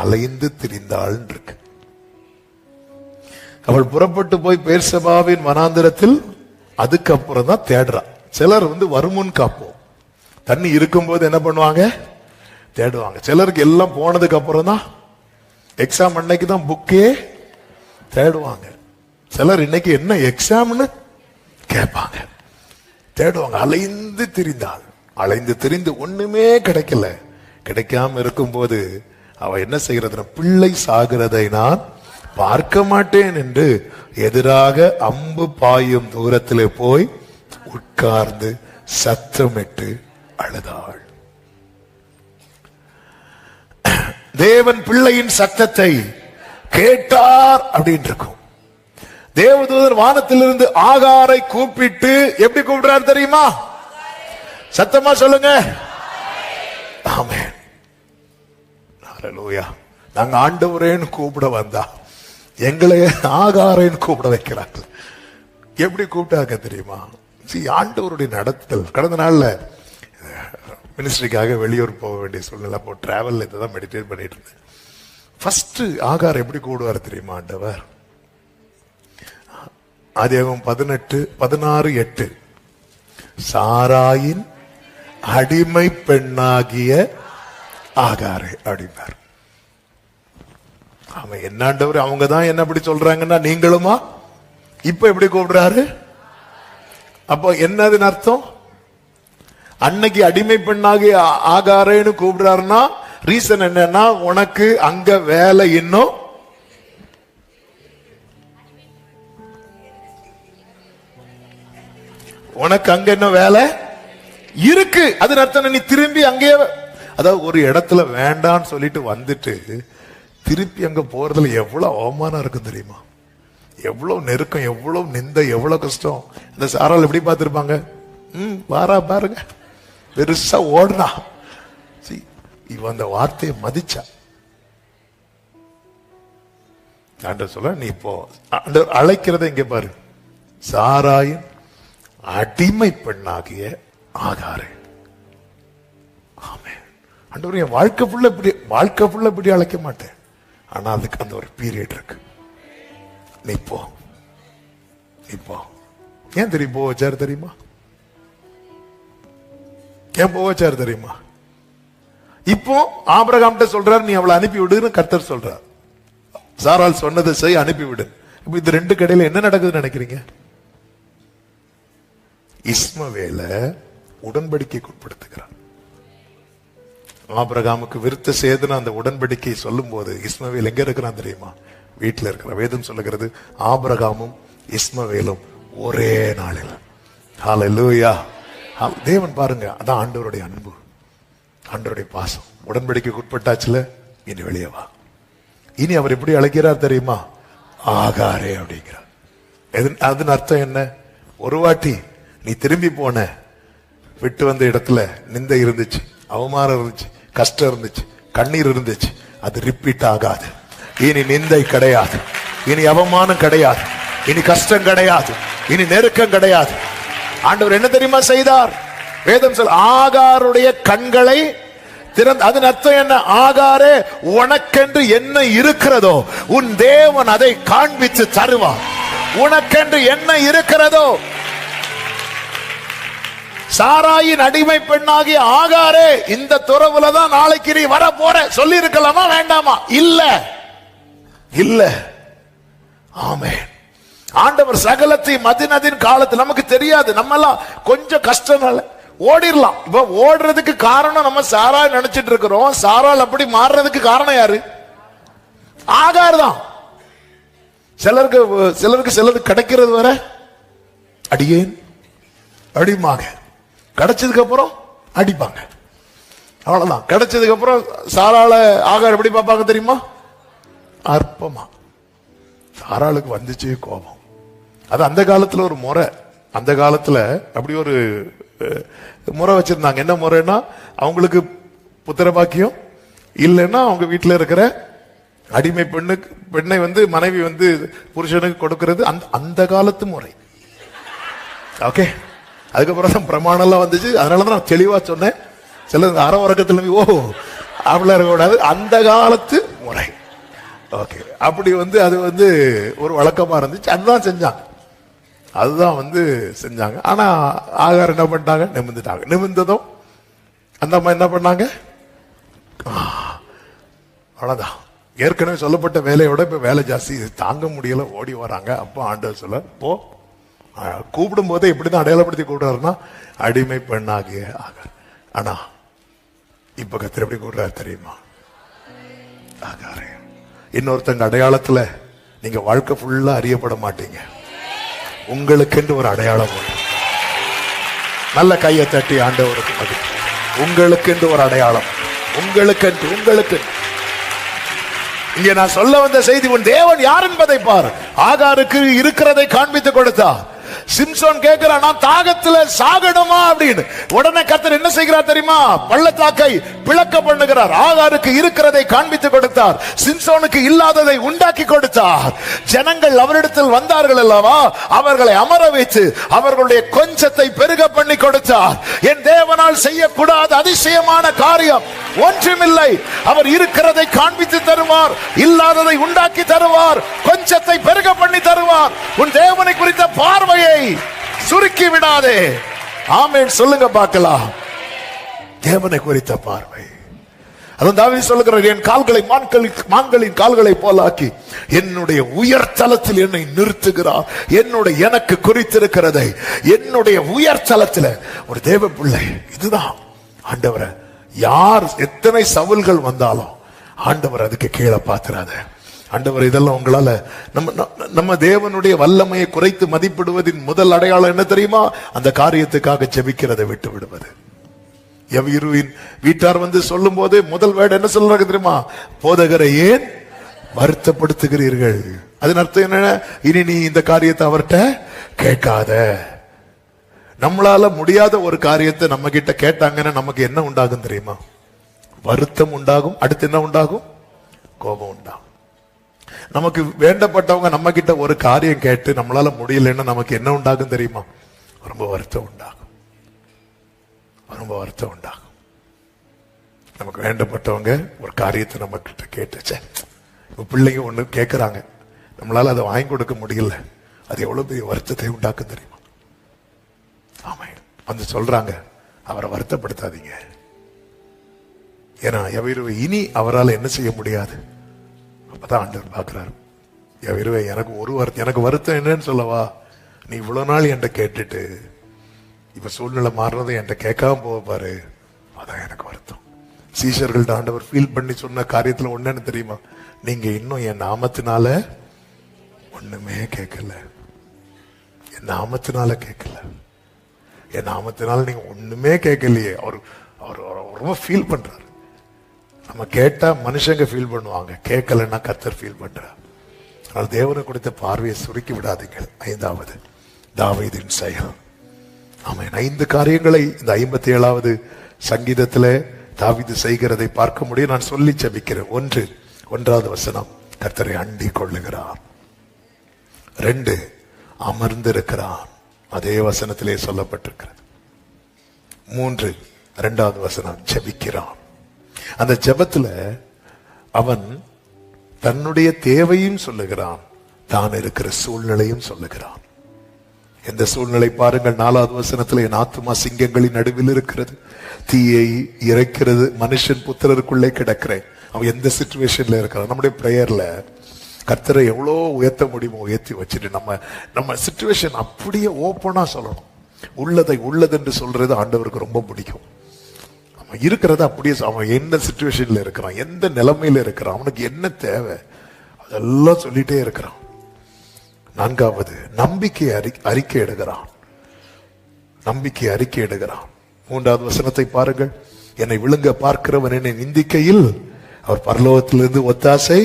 அலைந்து திரிந்தாள் இருக்கு. அவள் புறப்பட்டு போய் பேர்சபாவின் வனாந்திரத்தில் அதுக்கப்புறம் தான் தேடுறா. சிலர் வருமுன் காப்போம், தண்ணி இருக்கும்போது என்ன பண்ணுவாங்க, தேடுவாங்க. சிலருக்கு எல்லாம் போனதுக்கு அப்புறம் தான், எக்ஸாம் அன்னைக்கு தான் புக்கே தேடுவாங்க. சிலர் இன்னைக்கு என்ன எக்ஸாம்னு கேட்பாங்க, தேடுவாங்க. அலைந்து திரிந்தாள், அலைந்து திரிந்து ஒண்ணுமே கிடைக்கல. கிடைக்காம இருக்கும் போது அவ என்ன செய்யறது, பிள்ளை சாகிறதை நான் பார்க்க மாட்டேன் என்று எதிராக அம்பு பாயும் தூரத்திலே போய் உட்கார்ந்து சத்தமிட்டு அழுதாள். தேவன் பிள்ளையின் சத்தத்தை கேட்டார் அப்படின்னு இருக்கும். தேவதூதர் வானத்திலிருந்து ஆகாரை கூப்பிட்டு எப்படி கூப்பிடுறார் தெரியுமா? சத்தமா சொல்லுங்க. ஆமென். ஹல்லேலூயா. நாங்க ஆண்டவரேன்னு கூப்பிட வந்தா எங்களை ஆகாரேன்னு கூப்பிட வைக்கிறாங்க. எப்படி கூப்பிட்டாங்க தெரியுமா? ஆண்டவருடைய நடத்தல். கடந்த நாள்ல மினிஸ்ட்ரிக்காக வெளியூர் போக வேண்டிய சூழ்நிலை, அப்போ டிராவல் இதான் மெடிடேட் பண்ணிட்டு இருந்தேன். ஃபர்ஸ்ட் ஆகார் எப்படி கூடுவார் தெரியுமா ஆண்டவர்? ஆதியாகமம் 18:16 சாராயின் அடிமை பெண்ணாகிய ஆகாரே அப்படின்னார். அவன் என்னாண்டவர், அவங்க தான் என்ன அப்படி சொல்றாங்கன்னா நீங்களுமா இப்ப எப்படி கூப்பிடுறாரு? அப்போ என்னதுன்னு அர்த்தம்? அன்னைக்கு அடிமை பெண்ணாகி ஆகாரேன்னு கூப்பிடுறாருன்னா ரீசன் என்னன்னா, உனக்கு அங்க வேலை இன்னும் உனக்கு அங்க என்ன வேலை இருக்கு. அது அர்த்தம் நீ திரும்பி அங்கேயே, அதாவது ஒரு இடத்துல வேண்டான்னு சொல்லிட்டு வந்துட்டு திருப்பி அங்க போறதுல எவ்வளவு அவமானம் இருக்கு தெரியுமா? எவ்வளவு நெருக்கம், எவ்வளவு நிந்தை, எவ்வளவு கஷ்டம். இந்த சாரால் எப்படி பார்த்திருப்பாங்க? வாரா பாருங்க, பெருசா ஓடுனா. இவன் அந்த வார்த்தையை மதிச்சா. ஆண்டவர் சொல்ல, நீ இப்போ ஆண்டவர் அழைக்கிறத இங்க பாரு, சாராயின் அடிமை பெண்ணாகிய ஆகாரே. ஆண்டவரே என் வாழ்க்கை ஃபுல்லா இப்படி அழைக்க மாட்டேன், ஆனா அதுக்கு அந்த ஒரு பீரியட் இருக்கு. நீ போ. ஏன் தெரியும் போக வச்சாரு தெரியுமா? ஏன் போக வச்சாரு தெரியுமா? இப்போ ஆபிரகாம்கிட்ட சொல்றாரு, நீ அவளை அனுப்பி விடுன்னு கர்த்தர் சொல்றார். சாராள் சொன்னதை செய், அனுப்பி விடு. இப்ப இந்த ரெண்டு கடையில என்ன நடக்குதுன்னு நினைக்கிறீங்க? இஸ்மவேலை உடன்படிக்கைக்கு உட்படுத்துகிறார். ஆபிரகாமுக்கு விருத்த சேதன அந்த உடன்படிக்கை சொல்லும் போது இஸ்மவேல் எங்க இருக்கிறான் தெரியுமா? வீட்டில் இருக்கிற. வேதம் சொல்லுகிறது ஆபிரகாமும் இஸ்மவேலும் ஒரே நாளில். ஹல்லேலூயா. தேவன் பாருங்க, அதான் ஆண்டவருடைய அன்பு, ஆண்டவருடைய பாசம். உடன்படிக்கைக்கு உட்பட்டாச்சுல, இனி வெளியே வா. இனி அவர் எப்படி அழைக்கிறார் தெரியுமா? ஆகாரே அப்படிங்கிறார். அதன் அர்த்தம் என்ன? ஒரு வாட்டி நீ திரும்பி போன, விட்டு வந்த இடத்துல நிந்தை இருந்துச்சு, அவமானம் இருந்துச்சு, கஷ்டம் இருந்துச்சு, கண்ணீர் இருந்துச்சு. அது ரிப்பீட் ஆகாது. இனி நிந்தை கிடையாது, இனி அவமானம் கிடையாது, இனி கஷ்டம் கிடையாது, இனி நெருக்கம் கிடையாது. ஆண்டவர் என்ன தெரியுமா செய்தார்? வேதம் சொல், ஆகாருடைய கண்களை திறந்து. அதன் அர்த்தம் என்ன? ஆகாரே, உனக்கென்று என்ன இருக்கிறதோ உன் தேவன் அதை காண்பித்து தருவார். உனக்கென்று என்ன இருக்கிறதோ. சாராயின் அடிமை பெண்ணாகிய ஆகாரே, இந்த துறவுலதான் நாளைக்கு நீ வர போற சொல்லி இருக்கலாமா வேண்டாமா? இல்ல. ஆமென். ஆண்டவர் சகலத்தை மதினதின் காலத்தில் நமக்கு தெரியாது. நம்ம எல்லாம் கொஞ்சம் கஷ்டம் ஓடிடலாம். இப்ப ஓடுறதுக்கு காரணம் நம்ம சாராய் நினைச்சிட்டு இருக்கிறோம். சாரால் அப்படி மாறுறதுக்கு காரணம் யாரு? ஆகார் தான். சிலருக்கு சிலது கிடைக்கிறது வர அடியேன் அடிமாங்க, கிடைச்சதுக்கு அப்புறம் அடிப்பாங்க. அவ்வளவுதான். கிடைச்சதுக்கு அப்புறம் சாராள ஆகார் எப்படி பார்ப்பாங்க தெரியுமா? அற்பமா. சாராளுக்கு வந்துச்சு கோபம். அது அந்த காலத்துல ஒரு முறை. அந்த காலத்துல அப்படி ஒரு முறை வச்சிருந்தாங்க. என்ன முறைன்னா, அவங்களுக்கு புத்திர பாக்கியம் இல்லைன்னா அவங்க வீட்டுல இருக்கிற அடிமை பெண்ணை மனைவி புருஷனுக்கு கொடுக்கிறது அந்த காலத்து முறை. ஓகே. அதுக்கப்புறம் தான் பிரமாணம் எல்லாம் வந்துச்சு. அதனாலதான் நான் தெளிவா சொன்னேன். சில அரை உறக்கத்துல அப்படிலாம் இருக்கக்கூடாது, அந்த காலத்து முறை. ஓகே. அப்படி அது ஒரு வழக்கமா இருந்துச்சு. அதுதான் செஞ்சாங்க. ஆனா ஆகார் என்ன பண்ணிட்டாங்க? நிமிர்ந்துட்டாங்க. நிமிர்ந்ததும் அந்த அம்மா என்ன பண்ணாங்க? அவ்வளவுதான். ஏற்கனவே சொல்லப்பட்ட வேலையோட இப்ப வேலை ஜாஸ்தி, தாங்க முடியல, ஓடி வராங்க. அப்போ ஆண்டவர் சொல்ல, போ. கூப்பிடும் போதே இப்படிதான் அடையாளப்படுத்தி கூப்பிடுறாருன்னா, அடிமை பெண்ணாகிய ஆகார். ஆனா இப்ப கர்த்தர் எப்படி கூப்பிடுறாரு தெரியுமா? ஆகாரே. இன்னொருத்தங்க அடையாளத்துல நீங்க வாழ்க்கை ஃபுல்லா அறியப்பட மாட்டீங்க. உங்களுக்கென்று ஒரு அடையாளம் உண்டு. நல்ல கையை தட்டி ஆண்டவருக்கு மகிழ்ச்சி. உங்களுக்கென்று ஒரு அடையாளம், உங்களுக்கு. இங்க நான் சொல்ல வந்த செய்தி, உன் தேவன் யார் என்பதை பார். ஆகாருக்கு இருக்கிறதை காண்பித்து கொடுத்தார். சிம்சோன் கேட்கிறான், நான் தாகத்துல சாகணுமா அப்படின்னு. உடனே கர்த்தர் என்ன செய்கிறார் தெரியுமா? பள்ளத்தாக்கை பிளக்க பண்ணுகிறார். ஆகாருக்கு இருக்கிறதை காண்பித்து கொடுத்தார், சிம்சோனுக்கு இல்லாததை உண்டாக்கி கொடுத்தார். ஜனங்கள் அவரிடத்தில் வந்தார்கள் அல்லவா, அவர்களை அமர வைத்து அவர்களுடைய கொஞ்சத்தை பெருக பண்ணி கொடுத்தார். என் தேவனால் செய்யக்கூடாத அதிசயமான காரியம் ஒன்றுமில்லை. அவர் இருக்கிறதை காண்பித்து தருவார், இல்லாததை உண்டாக்கி தருவார், கொஞ்சத்தை பெருக பண்ணி தருவார். உன் தேவனை குறித்த பார்வையை சுருக்கி விடாதே. ஆமென் சொல்லுங்க பார்க்கலாம். தேவனை குறித்த பார்வை. அதான் தாவீது சொல்லுகிறார், என் கால்களை மான்களின் கால்களை போலாக்கி என்னுடைய உயர்தலத்தில் என்னை நிறுத்துகிறார். எனக்கு குறித்திருக்கிறதை என்னுடைய உயர்தலத்தில் ஒரு தேவ பிள்ளை. இதுதான் ஆண்டவரை. யார் எத்தனை சவுல்கள் வந்தாலும் ஆண்டவர் அதுக்கு கீழே பாத்துறாத. ஆண்டவர், இதெல்லாம் உங்களால நம்ம தேவனுடைய வல்லமையை குறைத்து மதிப்பிடுவதின் முதல் அடையாளம் என்ன தெரியுமா? அந்த காரியத்துக்காக ஜெபிக்கிறதை விட்டு விடுவது. எவ்வீருவின் வீட்டார் சொல்லும் போது முதல் வேர்டு என்ன சொல்றாங்க தெரியுமா? போதகரை ஏன் வருத்தப்படுத்துகிறீர்கள். அதன் அர்த்தம் என்ன? இனி நீ இந்த காரியத்தை அவர்கிட்ட கேட்காத. நம்மளால முடியாத ஒரு காரியத்தை நம்ம கிட்ட கேட்டாங்கன்னா நமக்கு என்ன உண்டாகும் தெரியுமா? வருத்தம் உண்டாகும். அடுத்து என்ன உண்டாகும்? கோபம் உண்டாகும். நமக்கு வேண்டப்பட்டவங்க நம்ம கிட்ட ஒரு காரியம் கேட்டு நம்மளால முடியலன்னா நமக்கு என்ன உண்டாகும் தெரியுமா? ரொம்ப வருத்தம் உண்டாகும். நமக்கு வேண்டப்பட்டவங்க ஒரு காரியத்தை நம்ம கிட்ட கேட்டுச்சே, இப்ப பிள்ளைங்க ஒண்ணு கேட்கறாங்க, நம்மளால அதை வாங்கி கொடுக்க முடியல, அது எவ்வளவு பெரிய வருத்தத்தை உண்டாக்கும் தெரியுமா? ஆமா, வந்து சொல்றாங்க, அவரை வருத்தப்படுத்தாதீங்க, ஏன்னா எவருவே இனி அவரால் என்ன செய்ய முடியாது. அப்பதான் ஆண்டவர் பார்க்கிறாரு, எவருவே எனக்கு வருத்தம் என்னன்னு சொல்லவா, நீ இவ்வளவு நாள் என்கிட்ட கேட்டுட்டு இப்ப சூழ்நிலை மாறுறதை என்கிட்ட கேட்காம போக பாரு, அதான் எனக்கு வருத்தம். சீஷர்கள்ட்ட ஆண்டவர் ஃபீல் பண்ணி சொன்ன காரியத்துல ஒண்ணுன்னு தெரியுமா, நீங்க இன்னும் என் நாமத்தினால ஒண்ணுமே கேட்கல, என் நாமத்தினால கேட்கல, என் நாமத்தினால நீங்க ஒண்ணுமே கேட்கலையே. அவர் ரொம்ப ஃபீல் பண்றாரு. நம்ம கேட்டா மனுஷங்க ஃபீல் பண்ணுவாங்க, கேட்கலன்னா கர்த்தர் ஃபீல் பண்றார். ஆனால் தேவனை கொடுத்த பார்வையை சுருக்கி விடாதீங்க. 5வது தாவீதின் செயல். ஆமென். 5 காரியங்களை இந்த 57வது சங்கீதத்துல தாவீது செய்கிறதை பார்க்க முடியும். நான் சொல்லி ஜெபிக்கிறேன். 1வது வசனம், கர்த்தரை அண்டிக் கொள்ளுகிறார். 2, அமர்ந்திருக்கிறான், அதே வசனத்திலே சொல்லப்பட்டிருக்கிறது. 3, 2வது வசனம், ஜெபிக்கிறான். அந்த ஜெபத்துல அவன் தன்னுடைய தேவையும் சொல்லுகிறான், தான் இருக்கிற சூழ்நிலையும் சொல்லுகிறான். எந்த சூழ்நிலை பாருங்கள், 4வது வசனத்துல, என் ஆத்துமா சிங்கங்களின் நடுவில் இருக்கிறது, தீயை இறைக்கிறது, மனுஷன் புத்திரருக்குள்ளே கிடக்கிறேன். அவன் எந்த சிச்சுவேஷன்ல இருக்கிறான். நம்முடைய பிரேயர்ல கர்த்தரை எவ்வளோ உயர்த்த முடியுமோ உயர்த்தி வச்சுட்டு நம்ம சிச்சுவேஷன் அப்படியே ஓப்பனா சொல்லணும். உள்ளதை உள்ளதென்று சொல்றது ஆண்டவருக்கு ரொம்ப பிடிக்கும். அவன் இருக்கிறத அப்படியே, அவன் என்ன சிச்சுவேஷன்ல இருக்கிறான், எந்த நிலைமையில இருக்கிறான், அவனுக்கு என்ன தேவை, அதெல்லாம் சொல்லிட்டே இருக்கிறான். 4வது, நம்பிக்கை அறிக்கை எடுகிறான். நம்பிக்கை அறிக்கை எடுகிறான். 3வது வசனத்தை பாருங்கள், என்னை விழுங்க பார்க்கிறவன் என்னை நிந்திக்கையில் அவர் பரலோகத்திலிருந்து ஒத்தாசை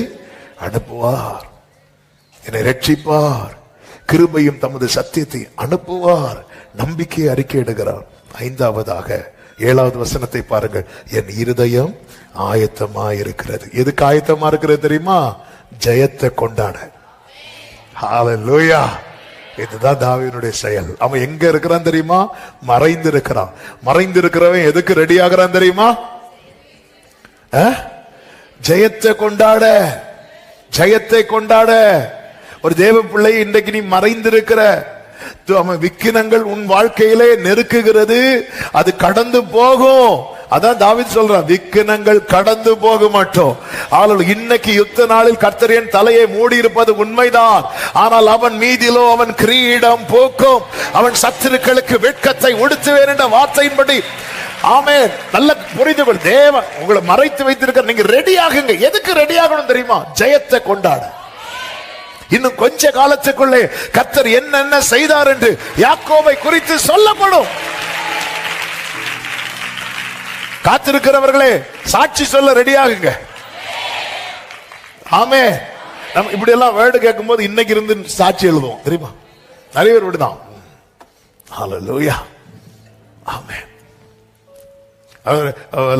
அனுப்புவார், என்னை ரட்சிப்பார், கிருபையும் தமது சத்தியத்தை அனுப்புவார். நம்பிக்கை அறிக்கை எடுகிறார். 5வதாக 7வது வசனத்தை பாருங்கள், என் இருதயம் ஆயத்தமா இருக்கிறது. எதுக்கு ஆயத்தமா இருக்கிறது தெரியுமா? ஜெயத்தை கொண்டாட. ஹல்லேலூயா. இதுதான் தாவீதுடைய செயல். அவன் எங்க இருக்கிறான் தெரியுமா? மறைந்து இருக்கிறான். மறைந்து இருக்கிறவன் எதுக்கு ரெடி ஆகிறான் தெரியுமா? ஜெயத்தை கொண்டாட, ஜெயத்தை கொண்டாட. ஒரு தேவ பிள்ளை, இன்றைக்கு நீ மறைந்திருக்கிற விக்கினங்கள் உன் வாழ்க்கையிலே நெருக்குகிறது, அது கடந்து போகும். அதான் தாவீது சொல்றான், விக்கினங்கள் கடந்து போக மாட்டோம். ஆனால் இன்னைக்கு யுத்த நாளில் கர்த்தர் என் தலையை மூடி இருப்பது உண்மைதான். ஆனால் அவன் மீதிலோ அவன் கிரீடம் போக்கும், அவன் சத்துருக்களுக்கு வெட்கத்தை உடுத்துவேன் என்ற வார்த்தையின்படி. ஆமென். நல்ல புரிந்து கொள். தேவன் உங்களை மறைத்து வைத்திருக்கிற, நீங்க ரெடி ஆகுங்க. எதுக்கு ரெடி ஆகணும் தெரியுமா? ஜெயத்தை கொண்டாட. இன்னும் கொஞ்ச காலத்துக்குள்ளே கர்த்தர் என்னென்ன செய்தார் என்று யாக்கோபை குறித்து சொல்லப்படும். காத்திருக்கிறவர்களே, சாட்சி சொல்ல ரெடி ஆகுங்க. ஆமே. நம்ம இப்படி எல்லாம் வேர்டு கேட்கும் போது இன்னைக்கு இருந்து சாட்சி எழுதுவோம் தெரியுமா? நிறைய பேர் இப்படிதான். ஹல்லேலூயா. ஆமே.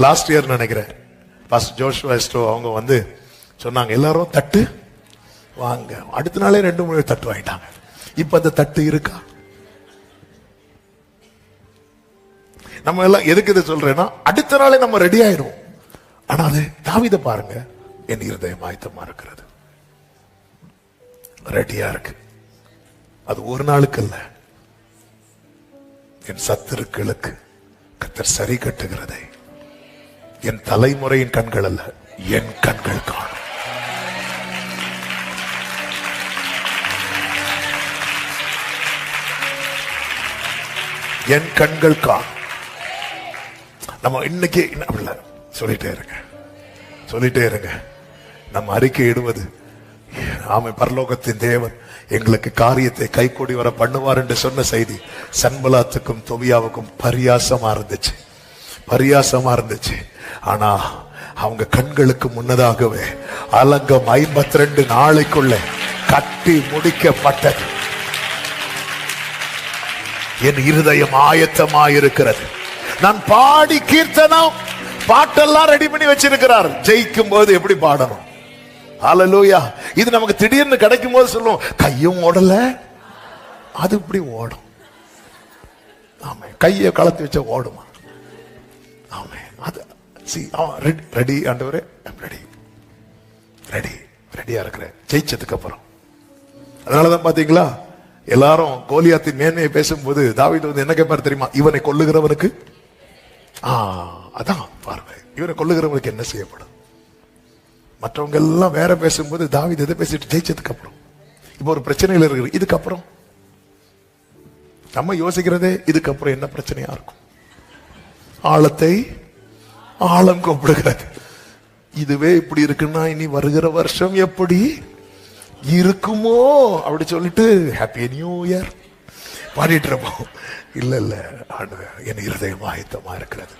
லாஸ்ட் இயர் நினைக்கிறேன், பாஸ்டர் ஜோஷுவா எஸ்டோ அவங்க வந்து சொன்னாங்க, எல்லாரும் தட்டு வாங்க. அடுத்த நாளே 2-3 தட்டு வாங்கிட்டாங்க. இப்ப அந்த தட்டு இருக்கா? நம்ம எல்லாம் எதுக்கு இதை சொல்றேன்னா, அடுத்த நாளே நம்ம ரெடி ஆயிரும். ஆனா அது தாவீதை பாருங்க, என் இருதயம் ஆயத்தமா இருக்கிறது, ரெடியா இருக்கு. அது ஒரு நாளுக்கு அல்ல, என் சத்துருக்களுக்கு கர்த்தர் சரி கட்டுகிறதை என் தலைமுறையின் கண்கள் அல்ல, என் கண்கள் காணும். என் கண்கள் காணும். நம்ம இன்னைக்கு சொல்லிட்டே இருங்க, சொல்லிட்டே இருங்க. நம்ம அறிக்கை இடுவது, ஆமை, பரலோகத்தின் தேவன் எங்களுக்கு காரியத்தை கைகூடி வர பண்ணுவார் என்று சொன்ன செய்தி சன்பலாத்துக்கும் தொபியாவுக்கும் பரியாசமா இருந்துச்சு, பரியாசமா இருந்துச்சு. ஆனா அவங்க கண்களுக்கு முன்னதாகவே அலங்கம் 52 நாளைக்குள்ள கட்டி முடிக்கப்பட்டது. என் இருதயம் ஆயத்தமாயிருக்கிறது. நான் பாடி கீர்த்தனம் பாட்டெல்லாம் ரெடி பண்ணி வச்சிருக்கிறார். ஜெயிக்கும் போது எப்படி பாடணும்? ஹல்லேலூயா. இது நமக்கு திடீர்னு கிடைக்கும் போது சொல்லுவோம், கையும் ஓடல, அது இப்படி ஓடும். ஆமே. கையை கலத்தி வச்ச ஓடுமா? ஆமே. அது ரெடி ஆண்டவரே, ரெடி ரெடி ரெடியா இருக்கிறேன் ஜெயிச்சதுக்கு அப்புறம். அதனாலதான் பாத்தீங்களா, எல்லாரும் கோலியாத்தின் மேன்மையை பேசும்போது தாவீது வந்து என்ன கேட்பாரு தெரியுமா? இவனை கொல்லுகிறவனுக்கு அதான் பாருங்க, இவனை கொல்லுகிறவனுக்கு என்ன செய்யப்படும். மற்றவங்க எல்லாம் வேற பேசும்போது தாவீது எதை பேசிட்டு ஜெயிச்சதுக்கு அப்புறம். இப்ப ஒரு பிரச்சனையில இருக்கு, இதுக்கப்புறம் நம்ம யோசிக்கிறதே இதுக்கப்புறம் என்ன பிரச்சனையா இருக்கும். ஆழத்தை ஆழம் கூப்பிடுகிறது. இதுவே இப்படி இருக்குன்னா இனி வருகிற வருஷம் எப்படி இருக்குமோ அப்படி சொல்லிட்டு ஹாப்பி நியூ இயர் பாடிட்டு இருப்போம். இல்ல இல்ல, என் இருதயம் ஆயத்தமா இருக்கிறது.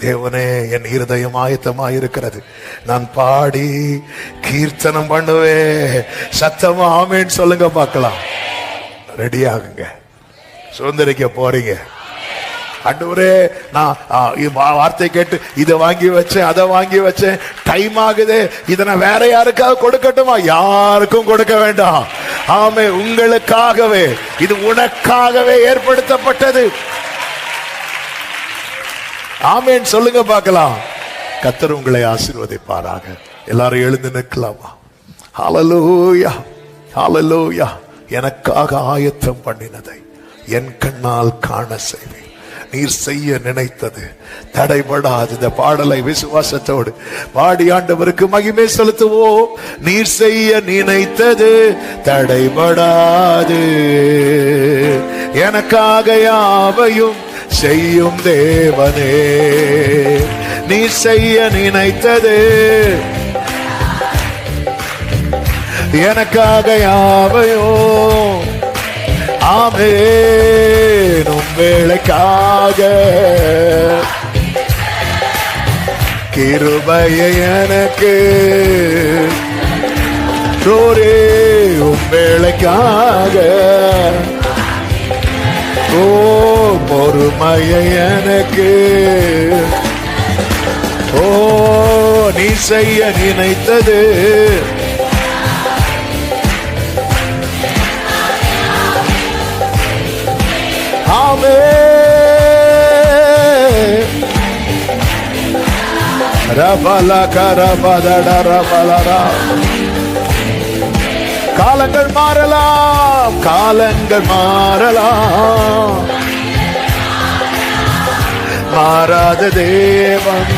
தேவனே, என் இருதயம் ஆயத்தமா இருக்கிறது. நான் பாடி கீர்த்தனம் பண்ணுவேன். சத்தமா ஆமேன்னு சொல்லுங்க பார்க்கலாம். ரெடி ஆகுங்க, சுதந்திரிக்க போறீங்க. ஆண்டவரே, நான் வார்த்தை கேட்டு இதை வாங்கி வச்சேன், அதை வாங்கி வச்சேன், டைம் ஆகுது, இதை நான் வேற யாருக்காவது கொடுக்கட்டுமா? யாருக்கும் கொடுக்க வேண்டாம். ஆமே, உங்களுக்காகவே, இது உனக்காகவே ஏற்படுத்தப்பட்டது. ஆமேன் சொல்லுங்க பார்க்கலாம். கர்த்தர் உங்களை ஆசீர்வதிப்பாராக. எல்லாரும் எழுந்து நிற்கலாமா? ஹல்லேலூயா, ஹல்லேலூயா. எனக்காக ஆயத்தம் பண்ணினதை என் கண்ணால் காண செய்வேன். நீர் செய்ய நினைத்தது தடைபடாது. இந்த பாடலை விசுவாசத்தோடு பாடி ஆண்டவருக்கு மகிமை செலுத்துவோம். நீர் செய்ய நினைத்தது தடைபடாது. எனக்காக யாவையும் செய்யும் தேவனே. நீர் செய்ய நினைத்தது எனக்காக யாவையும். ஆமென். உம் வேளைக்காக கிருபையை எனக்கு தோரே. உம் வேளைக்காக பொறுமையை எனக்கு. நீ செய்ய நினைத்தது காலங்கள் மாறலாம், காலங்கள் மாறலாம். மாறாத தேவன்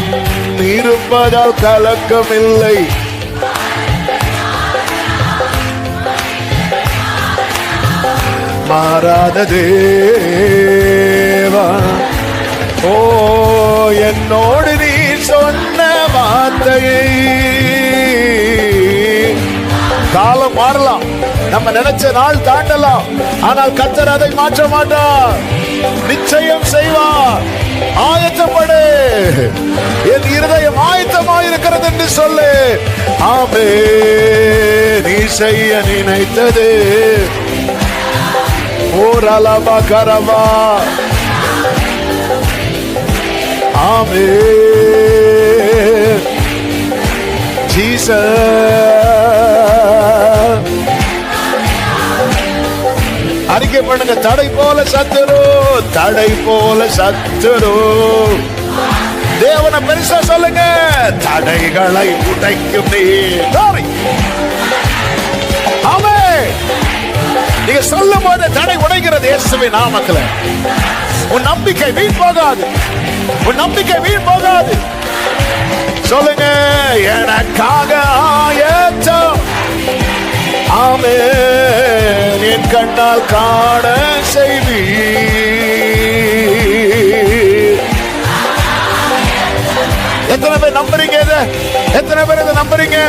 இருப்பதால் கலக்கமில்லை. மாறாத தேவன் என்னோடு நீ சொன்ன வார்த்தையை. காலம் மாறலாம், நம்ம நினைச்ச நாள் தாண்டலாம், ஆனால் கர்த்தர் அதை மாற்ற மாட்டார். நிச்சயம் செய்வார். ஆயத்தப்படு, என் இருதயம் ஆயத்தமாயிருக்கிறது என்று சொல்லு. ஆமென். நீ செய்ய நினைத்தது ஓரலபா கரபா. ஆமென். ஜீசஸ். அறிக்கை பண்ணுங்க. தடை போல சத்துரு, தடை போல சத்துரு. தேவனை பெருசா சொல்லுங்க. தடைகளை உடைக்கும் நீ. ஆமென். நீங்க சொல்லும் போது தடை உடைகிறது இயேசுவின் நாமத்தில். உன் நம்பிக்கை வீண் போகாது, உன் நம்பிக்கை வீண் போகாது. சொல்லுங்க. எனக்காக ஆயத்தம். ஆமென். என் கண்ணால் காண செய்வி. எத்தனை பேர் நம்புறீங்க இதை? எத்தனை பேர் இதை நம்புறீங்க?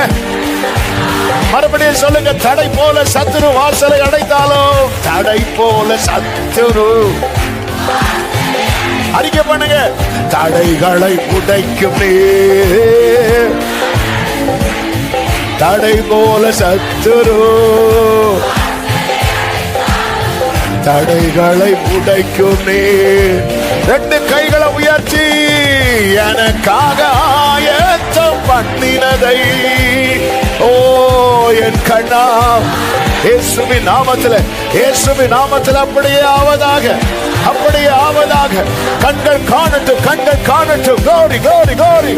மறுபடியும் சொல்லுங்க. தடை போல சத்துரு வாசலை அடைத்தாலும், தடை போல சத்துரு. அறிக்கை பண்ணுங்க. தடைகளை உடைக்கும் நீ. தடை போல சத்துரு தடைகளை உடைக்கும் நீ. ரெண்டு கைகளை உயர்த்தி எனக்காக ஆயத்தம் பண்ணினதை. என் கண்ணா, இயேசுவின் நாமத்தில், இயேசுவின் நாமத்தில் அப்படியே ஆவதாக. அப்படியே ஆவதாக. கண்கள் காணட்டும், கண்கள் காணட்டும். கோரி கோரி கோரி.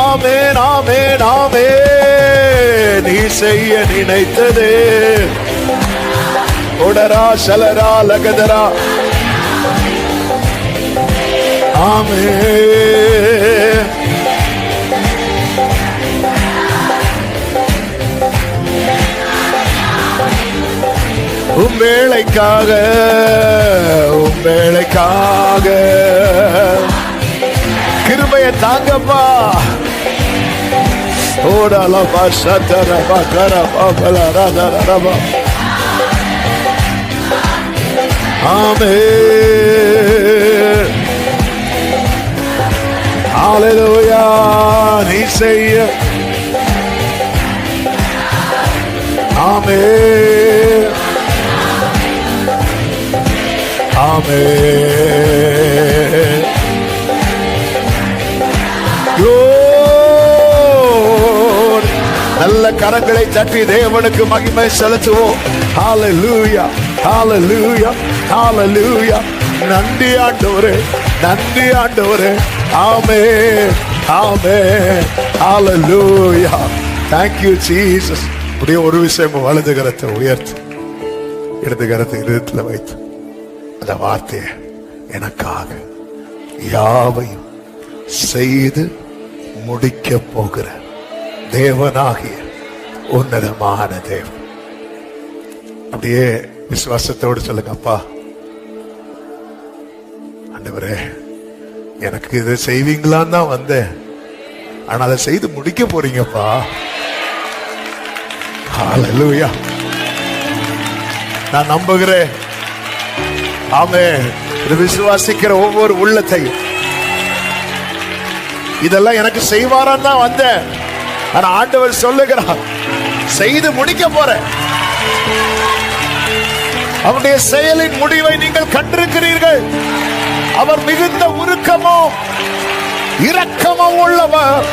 ஆமென் ஆமென் ஆமென். நீ செய்ய நினைத்ததே உடரா சலரா லகதரா. ஆமென். உம்மேளைக்காக உம்மேளைக்காக கிருபையை தாங்கப்பா. ஓடலபா சதரபா கரபா பலரதரபா. ஆமென். ஹல்லேலூயா. நீ செய்ய. ஆமென் ஆமென். நல்ல கரங்களை தட்டி தேவனுக்கு மகிமை செலுத்துவோம். ஹல்லேலூயா ஹல்லேலூயா ஹல்லேலூயா. நன்றி ஆண்டவரே, நன்றி ஆண்டவரே. ஆமென் ஆமென். ஹல்லேலூயா. Thank you Jesus. அப்படியே ஒரு விஷயம், வலது கரத்தை உயர்த்து, இடது கரத்தை இருதயத்தில் வைத்து அந்த வார்த்தையை, எனக்காக யாவையும் செய்து முடிக்க போகிற தேவனாகிய உன்னதமான தேவன். அப்படியே விசுவாசத்தோடு சொல்லுங்க. அப்பா ஆண்டவரே, எனக்கு இதை செய்வீங்களான்னு தான் வந்தேன், ஆனா அதை செய்து முடிக்க போறீங்கப்பா. ஹல்லேலூயா. நான் நம்புகிறேன். ஆமென். இது விசுவாசிக்கிற ஒவ்வொரு உள்ளத்தையும், இதெல்லாம் எனக்கு செய்வாரான்னு தான் வந்தேன், ஆனா ஆண்டவர் சொல்லுகிறார் செய்து முடிக்க போறேன். அவருடைய செயலின் முடிவை நீங்கள் கண்டிருக்கிறீர்கள். அவர் மிகுந்த உருக்கமும் இரக்கமும் உள்ளவர்.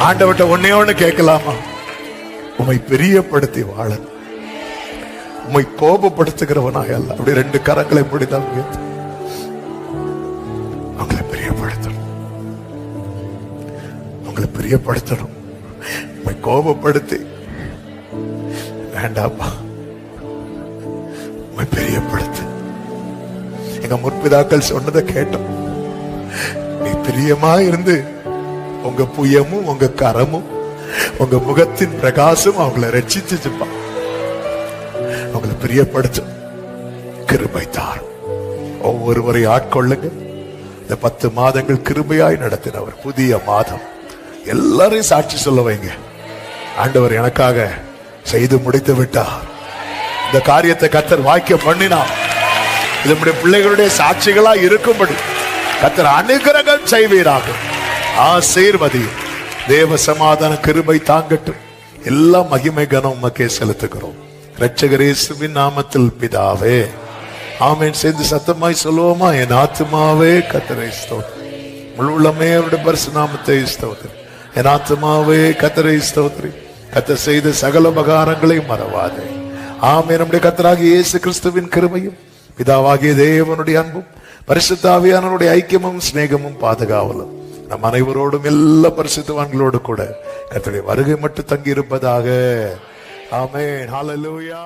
ஆண்டவர்கிட்ட ஒன்னே ஒண்ணு கேட்கலாமா? உம்மை பிரியப்படுத்தி வாழ, உம்மை கோபப்படுத்துகிறவனாய் அல்ல. அப்படி ரெண்டு கரங்களை முடிதான் உங்களை பிரியப்படுத்தணும், உங்களை பிரியப்படுத்தணும். உம்மை கோபப்படுத்தி வேண்டாப்பா, உம்மை பிரியப்படுத்து. எங்க முற்பிதாக்கள் சொன்னதை கேட்டோம். நீ பிரியமா இருந்து உங்க புயமும் உங்க கரமும் உங்க முகத்தின் பிரகாசம் அவங்களை ரட்சிச்சுப்பா. அவங்களை பிரியப்படுத்தும் கிருபை தாரும். ஒவ்வொருவரை ஆட்கொள்ளுங்க. இந்த 10 மாதங்கள் கிருபையாய் நடத்தினவர். புதிய மாதம் எல்லாரையும் சாட்சி சொல்ல வைங்க. ஆண்டவர் எனக்காக செய்து முடித்து விட்டார். இந்த காரியத்தை கர்த்தர் வாய்க்க பண்ணினார். இது நம்முடைய பிள்ளைகளுடைய சாட்சிகளா இருக்கும்படி கர்த்தர் அனுகிரகம் செய்வீராக. ஆசீர்வதியும். தேவ சமாதான கிருபை தாங்கட்டும். எல்லா மகிமை கனம் உமக்கே செலுத்துகிறோம் இரட்சகர் இயேசுவின் நாமத்தில் பிதாவே, ஆமென். சேர்ந்து சத்தமாய் சொல்லுவோமா? என் ஆத்துமாவே கர்த்தரை ஸ்தோத்திரி, முழு உள்ளமே அவருடைய பரிசுத்த நாமத்தை ஸ்தோத்திரி. என் ஆத்துமாவே கர்த்தரை ஸ்தோத்திரி, கர்த்தர் செய்த சகல உபகாரங்களை மறவாதே. ஆமென். நம்முடைய கர்த்தராகிய இயேசு கிறிஸ்துவின் கிருபையும் பிதாவாகிய தேவனுடைய அன்பும் பரிசுத்த ஆவியானவருடைய ஐக்கியமும் சிநேகமும் பாதுகாவலும் நம் அனைவரோடும் எல்லா பரிசுத்தவான்களோடு கூட கர்த்தருடைய வருகை மட்டும் தங்கி இருப்பதாக. ஆமென். ஹல்லேலூயா.